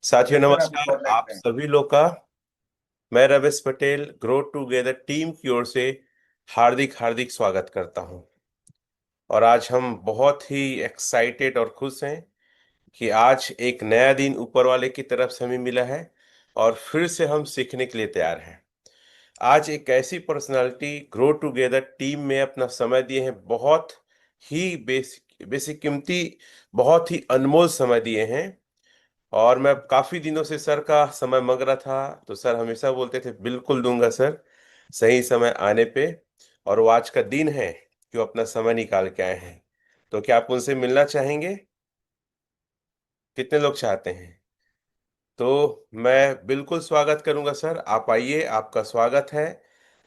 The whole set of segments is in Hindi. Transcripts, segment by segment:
साथियों सर आप नमस्कार। रिकॉर्ड लाइन आप पे हैं। सभी लोग का मैं Ramesh Patel grow together team की ओर से हार्दिक हार्दिक स्वागत करता हूं। और आज हम बहुत ही एक्साइटेड और खुश हैं कि आज एक नया दिन ऊपर वाले की तरफ से हमें मिला है और फिर से हम सीखने के लिए तैयार हैं। आज एक ऐसी पर्सनालिटी ग्रो टुगेदर टीम में अपना समय दिए हैं, बहुत ही बेसिक बेसिक कीमती, बहुत ही अनमोल समय दिए हैं। और मैं काफी दिनों से सर का समय मांग रहा था, तो सर हमेशा बोलते थे बिल्कुल दूंगा सर, सही समय आने पे। और वो आज का दिन है कि वो अपना समय निकाल के आए हैं। तो क्या आप उनसे मिलना चाहेंगे? कितने लोग चाहते हैं? तो मैं बिल्कुल स्वागत करूंगा सर, आप आइए, आपका स्वागत है।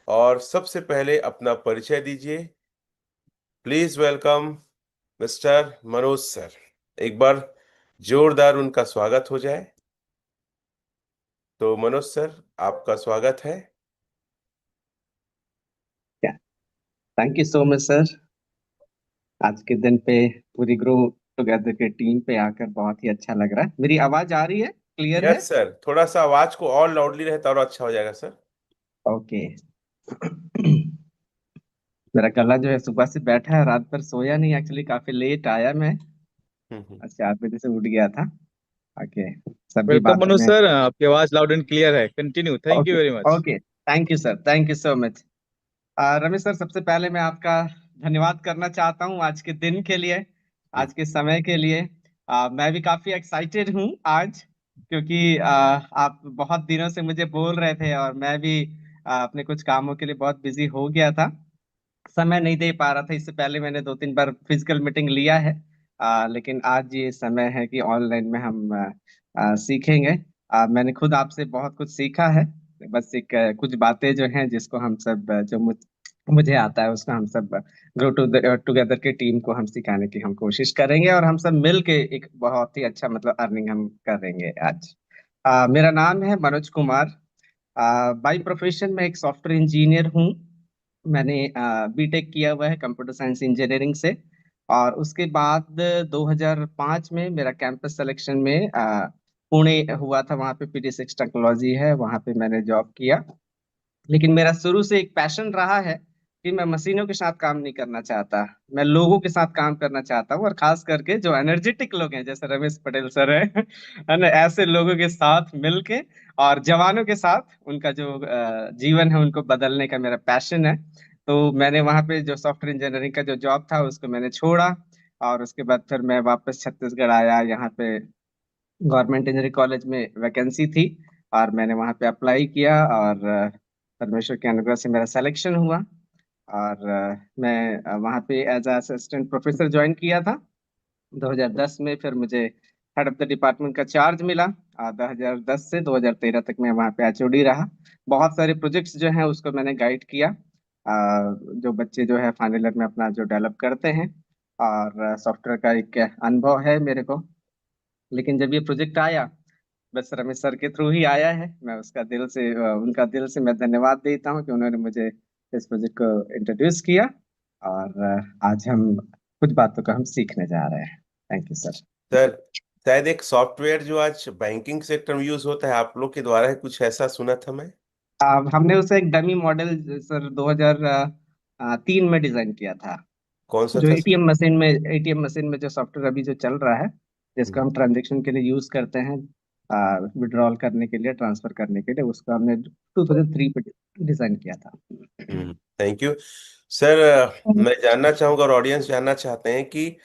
और सबसे पहले अपना परिचय दीजिए। Please welcome mister Manoj sir. एक बार जोरदार उनका स्वागत हो जाए। तो मनोज सर, आपका स्वागत है। Thank you so much sir. आज के दिन पे पूरी ग्रो टुगेदर के टीम पे आकर बहुत ही अच्छा लग रहा है। मेरी आवाज आ रही है, क्लियर है? यस सर, थोड़ा सा आवाज को और लाउडली रहता और अच्छा हो जाएगा सर। ओके। मेरा गला जो है सुबह से बैठा है, रात भर सोया नहीं, एक्चुअली काफी लेट आया मैं। हम्म। आज 4 बजे से उठ गया था। ओके। सभी वेलकम बातों मनोज में। सर, आपकी आवाज लाउड एंड क्लियर है। Continue. Thank you okay. Very much. Okay, thank you sir, thank you so much. Ramesh sir, सबसे पहले मैं आपका धन्यवाद करना चाहता हूँ आज के दिन के लिए, आज के समय के लिए। मैं भी काफी एक्साइटेड हूँ आज, क्योंकि आप बहुत दिनों से मुझे बोल रहे थे और मैं भी अपने कुछ कामों के लिए बहुत बिजी हो गया था, समय नहीं दे पा रहा था। इससे पहले मैंने 2-3 बार फिजिकल मीटिंग लिया है, लेकिन आज ये समय है कि ऑनलाइन में हम सीखेंगे। मैंने खुद आपसे बहुत कुछ सीखा है। बस एक कुछ बातें जो हैं जिसको हम सब मुझे आता है उसको हम सब ग्रो टुगेदर के टीम को हम सिखाने की हम कोशिश करेंगे, और हम सब मिल के एक बहुत ही अच्छा मतलब अर्निंग हम करेंगे आज। मेरा नाम है मनोज कुमार। बाई प्रोफेशन में एक सॉफ्टवेयर इंजीनियर हूँ। मैंने बीटेक किया हुआ है कंप्यूटर साइंस इंजीनियरिंग से। और उसके बाद 2005 में मेरा कैंपस सिलेक्शन में पुणे हुआ था। वहाँ पे PD6 टेक्नोलॉजी है, वहाँ पे मैंने जॉब किया। लेकिन मेरा शुरू से एक पैशन रहा है कि मैं मशीनों के साथ काम नहीं करना चाहता, मैं लोगों के साथ काम करना चाहता हूँ, और खास करके जो एनर्जेटिक लोग हैं जैसे रमेश पटेल सर है है ना, ऐसे लोगों के साथ मिलके और जवानों के साथ उनका जो जीवन है उनको बदलने का मेरा पैशन है। तो मैंने वहाँ पे जो सॉफ्टवेयर इंजीनियरिंग का जो जॉब था उसको मैंने छोड़ा, और उसके बाद फिर मैं वापस छत्तीसगढ़ आया। यहाँ पे गवर्नमेंट इंजीनियरिंग कॉलेज में वैकेंसी थी, और मैंने वहाँ पे अप्लाई किया, और परमेश्वर के अनुग्रह से मेरा सिलेक्शन हुआ। और मैं वहाँ पे एज असिस्टेंट प्रोफेसर ज्वाइन किया था 2010 में। फिर मुझे हेड ऑफ द डिपार्टमेंट का चार्ज मिला। 2010 से 2013 तक मैं वहाँ पे HOD रहा। बहुत सारे प्रोजेक्ट्स जो हैं उसको मैंने गाइड किया, जो बच्चे जो है फाइनल ईयर में अपना जो डेवलप करते हैं। और सॉफ्टवेयर का एक अनुभव है मेरे को। लेकिन जब ये प्रोजेक्ट आया, बस रमेश सर के थ्रू ही आया है। मैं उसका दिल से उनका दिल से मैं धन्यवाद देता हूँ कि उन्होंने मुझे इस प्रोजेक्ट को इंट्रोड्यूस किया। और आज हम कुछ बातों को हम सीखने जा रहे हैं। Thank you sir. सर, शायद एक सॉफ्टवेयर जो आज बैंकिंग सेक्टर में यूज होता है, आप लोग के द्वारा है, कुछ ऐसा सुना था मैं। हमने उसे एक डमी मॉडल सर 2003 में डिजाइन किया था। कौन सा जो था सर? एटीएम मशीन में जो सॉफ्टवेयर अभी जो चल रहा है, जिसको हम्म। हम ट्रांजेक्शन के लिए यूज करते हैं, विड्रॉल करने के लिए, ट्रांसफर करने के लिए, उसको हमने 2003 पे डिजाइन किया था। Thank you sir. मैं जानना चाहूंगा और ऑडियंस जानना चाहते हैं कि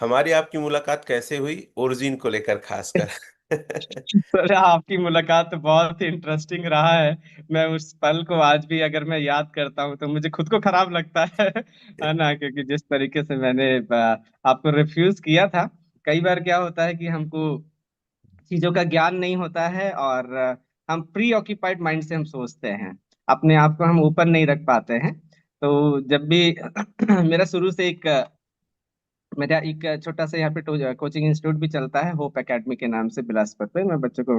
हमारी आपकी मुलाकात कैसे हुई, ओरिजिन को लेकर खासकर। सर आपकी मुलाकात तो बहुत ही इंटरेस्टिंग रहा है। मैं उस पल को आज भी अगर मैं याद करता हूँ तो मुझे खुद को खराब लगता है ना, क्योंकि जिस तरीके से मैंने आपको रिफ्यूज किया था। कई बार क्या होता है कि हमको चीजों का ज्ञान नहीं होता है, और हम प्री ऑक्यूपाइड माइंड से हम सोचते हैं, अपने आप को हम ऊपर नहीं रख पाते हैं। तो जब भी मेरा शुरू से एक मेरा एक छोटा सा यहाँ पे कोचिंग इंस्टीट्यूट भी चलता है, होप एकेडमी के नाम से, बिलासपुर पे। मैं बच्चों को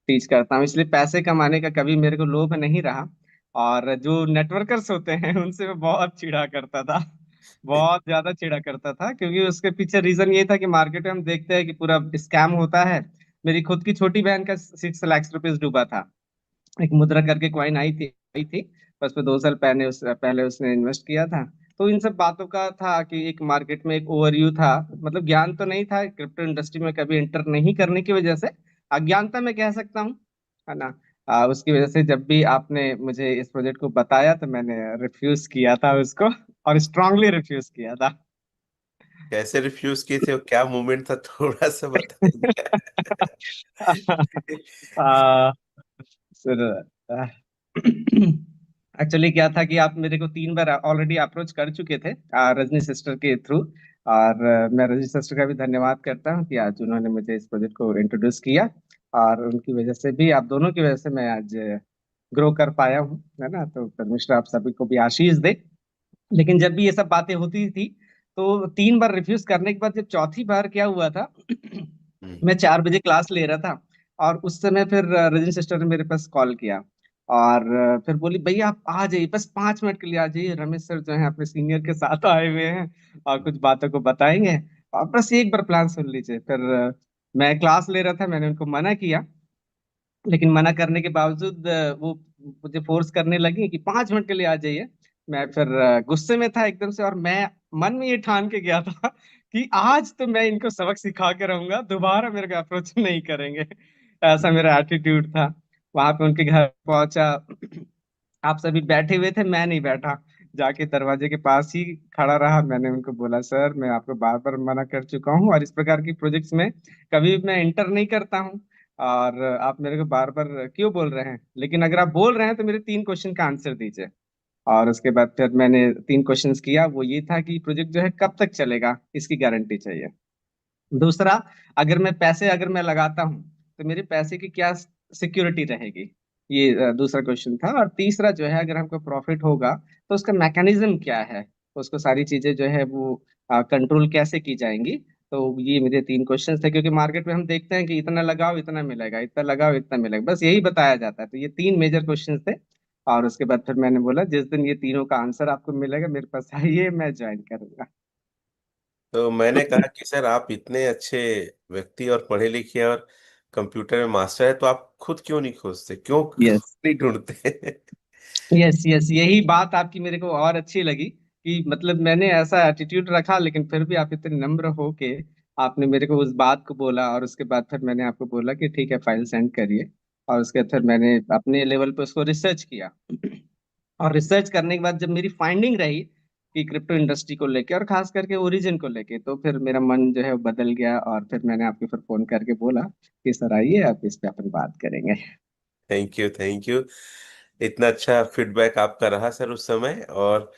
टीच करता हूँ, इसलिए पैसे कमाने का कभी मेरे को लोभ नहीं रहा। और जो नेटवर्कर्स होते हैं उनसे मैं बहुत चिढ़ा करता था, बहुत ज्यादा चिढ़ा करता था, क्योंकि उसके पीछे रीजन ये था कि मार्केट में हम देखते हैं कि पूरा स्कैम होता है। मेरी खुद की छोटी बहन का 6 लाख रुपीज डूबा था। एक मुद्रा करके कॉइन आई थी। बस पे 2 साल पहले उसने इन्वेस्ट किया था। तो इन सब बातों का था कि एक मार्केट में एक ओवरव्यू था। मतलब ज्ञान तो नहीं था, क्रिप्टो इंडस्ट्री में कभी एंटर नहीं करने की वजह से अज्ञानता मैं कह सकता हूँ, है ना। उसकी वजह से जब भी आपने मुझे इस प्रोजेक्ट को बताया तो मैंने रिफ्यूज किया था उसको, और स्ट्रांगली रिफ्यूज किया था। कैसे रिफ्यूज किए थे और क्या मूवमेंट था, थोड़ा सा बताएंगे? आ, सर, एक्चुअली क्या था कि आप मेरे को 3 बार ऑलरेडी अप्रोच कर चुके थे रजनी सिस्टर के थ्रू। और मैं रजनी सिस्टर का भी धन्यवाद करता हूँ कि आज उन्होंने मुझे इस प्रोजेक्ट को इंट्रोड्यूस किया। और उनकी वजह से भी, आप दोनों की वजह से मैं आज ग्रो कर पाया हूँ, है ना। तो परमेश्वर आप सभी को भी आशीष दे। लेकिन जब भी ये सब बातें होती थी तो 3 बार रिफ्यूज करने के बाद जब चौथी बार क्या हुआ था, हम्म। मैं 4 बजे क्लास ले रहा था। और उस समय फिर रजनी सिस्टर ने मेरे पास कॉल किया। और फिर बोली, भैया आप आ जाइए, बस 5 मिनट के लिए आ जाइए, रमेश सर जो है अपने सीनियर के साथ आए हुए हैं और कुछ बातों को बताएंगे, और बस एक बार प्लान सुन लीजिए। फिर मैं क्लास ले रहा था, मैंने उनको मना किया। लेकिन मना करने के बावजूद वो मुझे फोर्स करने लगी कि 5 मिनट के लिए आ जाइए। मैं फिर गुस्से में था एकदम से, और मैं मन में ये ठान के गया था कि आज तो मैं इनको सबक सिखा के रहूंगा, दोबारा मेरे को अप्रोच नहीं करेंगे। ऐसा मेरा एटीट्यूड था। वहां पे उनके घर पहुंचा, आप सभी बैठे हुए थे, मैं नहीं बैठा। जाके दरवाजे के पास ही खड़ा रहा। मैंने उनको बोला, सर मैं आपको बार बार मना कर चुका हूँ और इस प्रकार की प्रोजेक्ट्स में कभी भी मैं इंटर नहीं करता हूँ। और आप मेरे को बार बार क्यों बोल रहे हैं? लेकिन अगर आप बोल रहे हैं तो मेरे 3 क्वेश्चन का आंसर दीजिए। और उसके बाद फिर मैंने 3 क्वेश्चंस किया। वो ये था कि प्रोजेक्ट जो है कब तक चलेगा, इसकी गारंटी चाहिए। दूसरा, अगर मैं लगाता हूँ तो मेरे पैसे की क्या सिक्योरिटी रहेगी, ये दूसरा क्वेश्चन था। और तीसरा जो है, अगर हमको प्रॉफिट होगा तो उसका मैकेनिज्म क्या है, उसको सारी चीजें जो है वो कंट्रोल कैसे की जाएंगी। तो ये मेरे 3 क्वेश्चन थे, क्योंकि मार्केट में हम देखते हैं कि इतना लगाओ इतना मिलेगा, इतना लगाओ इतना मिलेगा, बस यही बताया जाता है। तो ये 3 मेजर क्वेश्चन थे। और उसके बाद फिर मैंने बोला, जिस दिन ये तीनों का आंसर आपको मिलेगा मेरे पास आइए, मैं ज्वाइन करूंगा। तो मैंने कहा कि सर आप इतने अच्छे व्यक्ति और पढ़े लिखे और कंप्यूटर में मास्टर है, तो आप खुद क्यों नहीं खोजते, क्यों यस, नहीं ढूंढते? यस, यस, यही बात आपकी मेरे को और अच्छी लगी कि मतलब मैंने ऐसा एटीट्यूड रखा, लेकिन फिर भी आप इतने नम्र हो के आपने मेरे को उस बात को बोला। और उसके बाद फिर मैंने आपको बोला कि ठीक है, फाइल सेंड करिए। और उसके बाद फिर मैंने अपने लेवल पे उसको रिसर्च किया। और रिसर्च करने के बाद जब मेरी फाइंडिंग रही कि क्रिप्टो इंडस्ट्री को लेके और खास करके ओरिजिन को लेके, तो फिर मेरा मन जो है वो बदल गया। और फिर मैंने आपको फिर फोन करके बोला कि सर आइए, आप इस पे अपन बात करेंगे। Thank you, thank you. इतना अच्छा फीडबैक आपका रहा सर उस समय। और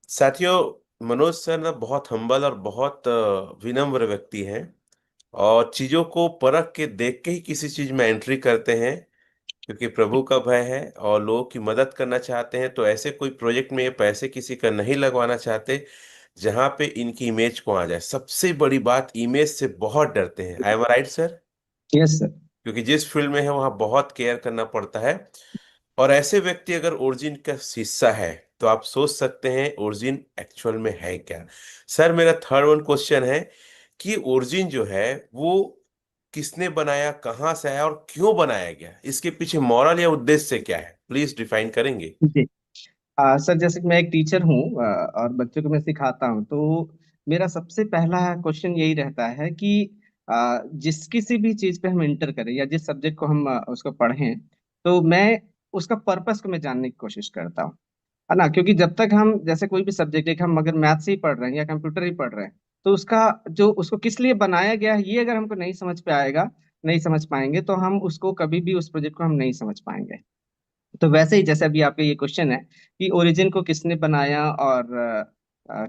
साथियों, मनोज सर ना बहुत हम्बल और बहुत विनम्र व्यक्ति हैं, और चीजों को परख के देख के ही किसी चीज में एंट्री करते हैं, क्योंकि प्रभु का भय है और लोगों की मदद करना चाहते हैं। तो ऐसे कोई प्रोजेक्ट में ये पैसे किसी का नहीं लगवाना चाहते जहां पे इनकी इमेज को आ जाए। सबसे बड़ी बात, इमेज से बहुत डरते हैं। I am right sir? Yes sir. क्योंकि जिस फील्ड में है वहां बहुत केयर करना पड़ता है। और ऐसे व्यक्ति अगर ओरिजिन का हिस्सा है तो आप सोच सकते हैं ओरिजिन एक्चुअल में है क्या। सर मेरा थर्ड वन क्वेश्चन है कि ओरिजिन जो है वो किसने बनाया, कहाँ से आया और क्यों बनाया गया, इसके पीछे मॉरल या उद्देश्य क्या है, प्लीज डिफाइन करेंगे? जी। सर, जैसे कि मैं एक टीचर हूँ और बच्चों को मैं सिखाता हूँ, तो मेरा सबसे पहला क्वेश्चन यही रहता है कि जिस किसी भी चीज पे हम इंटर करें या जिस सब्जेक्ट को हम उसको पढ़ें, तो मैं उसका पर्पस को मैं जानने की कोशिश करता हूँ, है ना। क्योंकि जब तक हम, जैसे कोई भी सब्जेक्ट है, हम अगर मैथ्स ही पढ़ रहे हैं या कंप्यूटर ही पढ़ रहे हैं, तो उसका जो उसको किस लिए बनाया गया है ये अगर हमको नहीं समझ पे आएगा, नहीं समझ पाएंगे, तो हम उसको कभी भी उस प्रोजेक्ट को हम नहीं समझ पाएंगे। तो वैसे ही जैसे अभी आपका ये क्वेश्चन है कि ओरिजिन को किसने बनाया और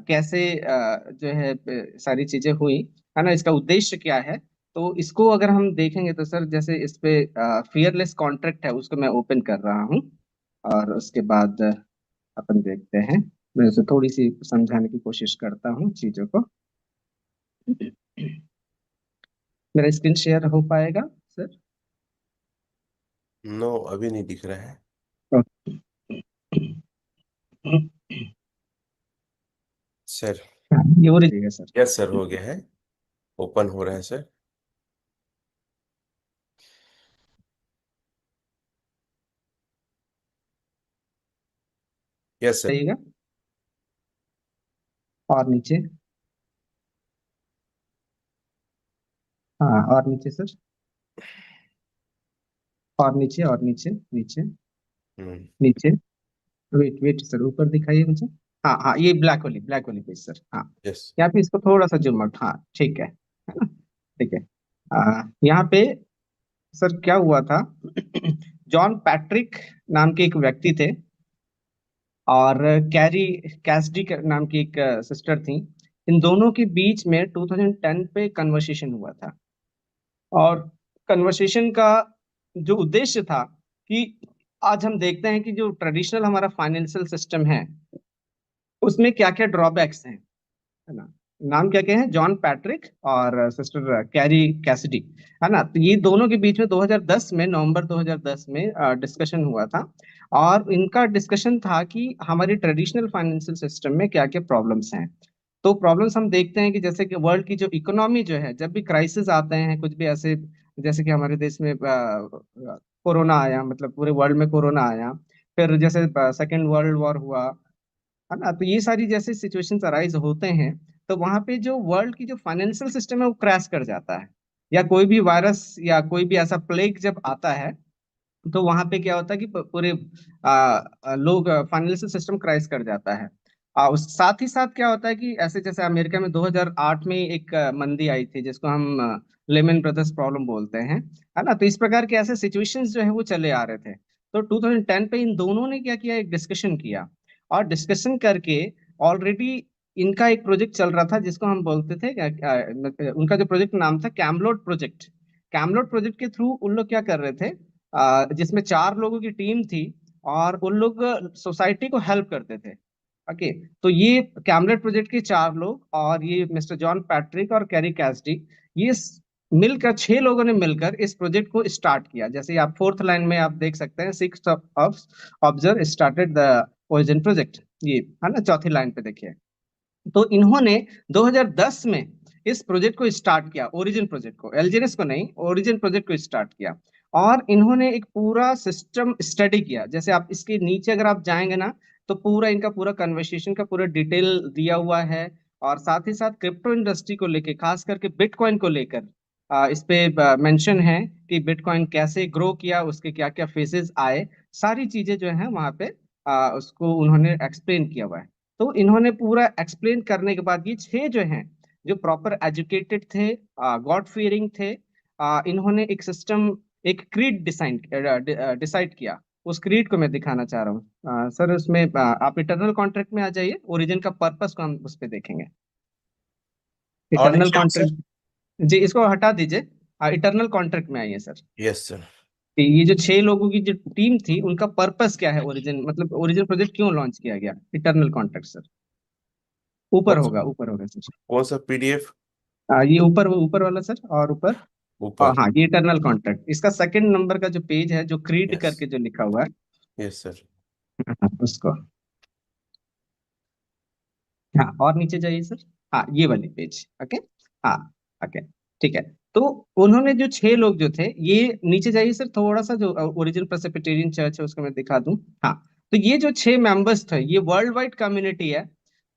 कैसे जो है सारी चीजें हुई, है ना, इसका उद्देश्य क्या है। तो इसको अगर हम देखेंगे तो सर, जैसे इस पे फियरलेस कॉन्ट्रैक्ट है, उसको मैं ओपन कर रहा हूँ। और उसके बाद अपन देखते हैं। मैं उसे थोड़ी सी समझाने की कोशिश करता हूँ चीजों को। मेरा स्क्रीन शेयर हो पाएगा सर? नो, अभी नहीं दिख रहा है। सर, ये हो रही है सर? यस सर, हो गया है, ओपन हो रहा है सर। Yes sir. जाइएगा और नीचे। हाँ, और नीचे सर, और नीचे, और नीचे, नीचे, नीचे। वेट वेट सर, ऊपर दिखाइए मुझे। हाँ हाँ, ये ब्लैक वाली पेज सर, हाँ। यस। यहाँ पे इसको थोड़ा सा जूम आउट, हाँ ठीक है ना? ठीक है। यहाँ पे सर क्या हुआ था जॉन पैट्रिक नाम के एक व्यक्ति थे, और कैरी कैसडी नाम की एक सिस्टर थी। इन दोनों के बीच में 2010 पे कन्वर्सेशन हुआ था। और कन्वर्सेशन का जो उद्देश्य था कि आज हम देखते हैं कि जो ट्रेडिशनल हमारा फाइनेंशियल सिस्टम है उसमें क्या क्या ड्रॉबैक्स हैं, है ना। नाम क्या क्या है, जॉन पैट्रिक और सिस्टर कैरी कैसिडी, है ना। तो ये दोनों के बीच में 2010 में, नवंबर 2010 में डिस्कशन हुआ था। और इनका डिस्कशन था कि हमारी ट्रेडिशनल फाइनेंशियल सिस्टम में क्या क्या प्रॉब्लम्स हैं। तो प्रॉब्लम्स हम देखते हैं कि जैसे कि वर्ल्ड की जो इकोनॉमी जो है, जब भी क्राइसिस आते हैं कुछ भी ऐसे, जैसे कि हमारे देश में कोरोना आया, मतलब पूरे वर्ल्ड में कोरोना आया, फिर जैसे सेकेंड वर्ल्ड वॉर हुआ, है ना। तो ये सारी जैसे सिचुएशंस अराइज होते हैं, तो वहां पे जो वर्ल्ड की जो फाइनेंशियल सिस्टम है वो क्रैश कर जाता है। या कोई भी वायरस या कोई भी ऐसा प्लेग जब आता है, तो वहां पे क्या होता है कि पूरे लोग फाइनेंशियल सिस्टम क्राइस कर जाता है। उस साथ ही साथ क्या होता है कि ऐसे जैसे अमेरिका में 2008 में एक मंदी आई थी, जिसको हम लेमन ब्रदर्स प्रॉब्लम बोलते हैं, है ना। तो इस प्रकार के ऐसे सिचुएशंस जो है वो चले आ रहे थे। तो 2010 पे इन दोनों ने क्या किया, एक डिस्कशन किया। और डिस्कशन करके ऑलरेडी इनका एक प्रोजेक्ट चल रहा था जिसको हम बोलते थे उनका जो प्रोजेक्ट नाम था कैमलोट प्रोजेक्ट। कैमलोट प्रोजेक्ट के थ्रू उन लोग क्या कर रहे थे, जिसमें 4 लोगों की टीम थी, और उन लोग सोसाइटी को हेल्प करते थे। ओके। तो ये कैमलेट प्रोजेक्ट के 4 लोग, और ये मिस्टर जॉन पैट्रिक और कैरी कैसडी, ये मिलकर 6 लोगों ने मिलकर इस प्रोजेक्ट को स्टार्ट किया। जैसे आप फोर्थ लाइन में आप देख सकते हैं, 6 of observe started the origin project, ये है ना, चौथी लाइन पे देखिए। तो इन्होंने 2010 में इस प्रोजेक्ट को स्टार्ट किया, ओरिजिन प्रोजेक्ट को, एलजीएनएस को नहीं, ओरिजिन प्रोजेक्ट को स्टार्ट किया। और इन्होंने एक पूरा सिस्टम स्टडी किया। जैसे आप इसके नीचे अगर आप जाएंगे ना, तो पूरा इनका पूरा कन्वर्सेशन का पूरा डिटेल दिया हुआ है। और साथ ही साथ क्रिप्टो इंडस्ट्री को लेके, खास करके बिटकॉइन को लेकर इस पे मेंशन है कि बिटकॉइन कैसे ग्रो किया, उसके क्या क्या फेजेस आए, सारी चीजें जो है वहां पे उसको उन्होंने एक्सप्लेन किया हुआ है। तो इन्होंने पूरा एक्सप्लेन करने के बाद ये 6 जो हैं, जो प्रॉपर एजुकेटेड थे, गॉड फियरिंग थे, इन्होंने एक सिस्टम, एक क्रीड डिसाइड किया। उस क्रीड को मैं दिखाना चाह रहा हूँ सर। उसमें आप इटर्नल कॉन्ट्रैक्ट में आ जाइए, ओरिजिन का पर्पस को हम उस पर देखेंगे। और इटर्नल नीचे सर। कॉन्ट्रैक्ट, जी इसको हटा दीजिए। इटर्नल कॉन्ट्रैक्ट में आइए सर। Yes sir. कि ये जो 6 लोगों की जो टीम थी, उनका पर्पस क्या है, ओरिजिन मतलब ओरिजिन प्रोजेक्ट क्यों लॉन्च किया गया, इटर्नल कॉन्ट्रैक्ट सर। कौन सा ऊपर होगा सर। कौन सा पीडीएफ? ये ऊपर ऊपर वाला सर, और ऊपर। और ऊपर। हाँ, ये इटरनल कॉन्ट्रैक्ट, इसका सेकंड नंबर का जो पेज है, जो क्रीड यस। करके जो लिखा हुआ है, यस सर। उसको। हाँ, और नीचे जाइए सर। हाँ, ये वाली पेज, ओके। हाँ, ओके, ठीक है। तो उन्होंने जो 6 लोग जो थे, ये नीचे जाइए सर थोड़ा सा, जो ओरिजिनल प्रेस्बिटेरियन चर्च है उसको मैं दिखा दूं। हाँ, तो ये जो 6 मेंबर्स थे, ये वर्ल्ड वाइड कम्युनिटी है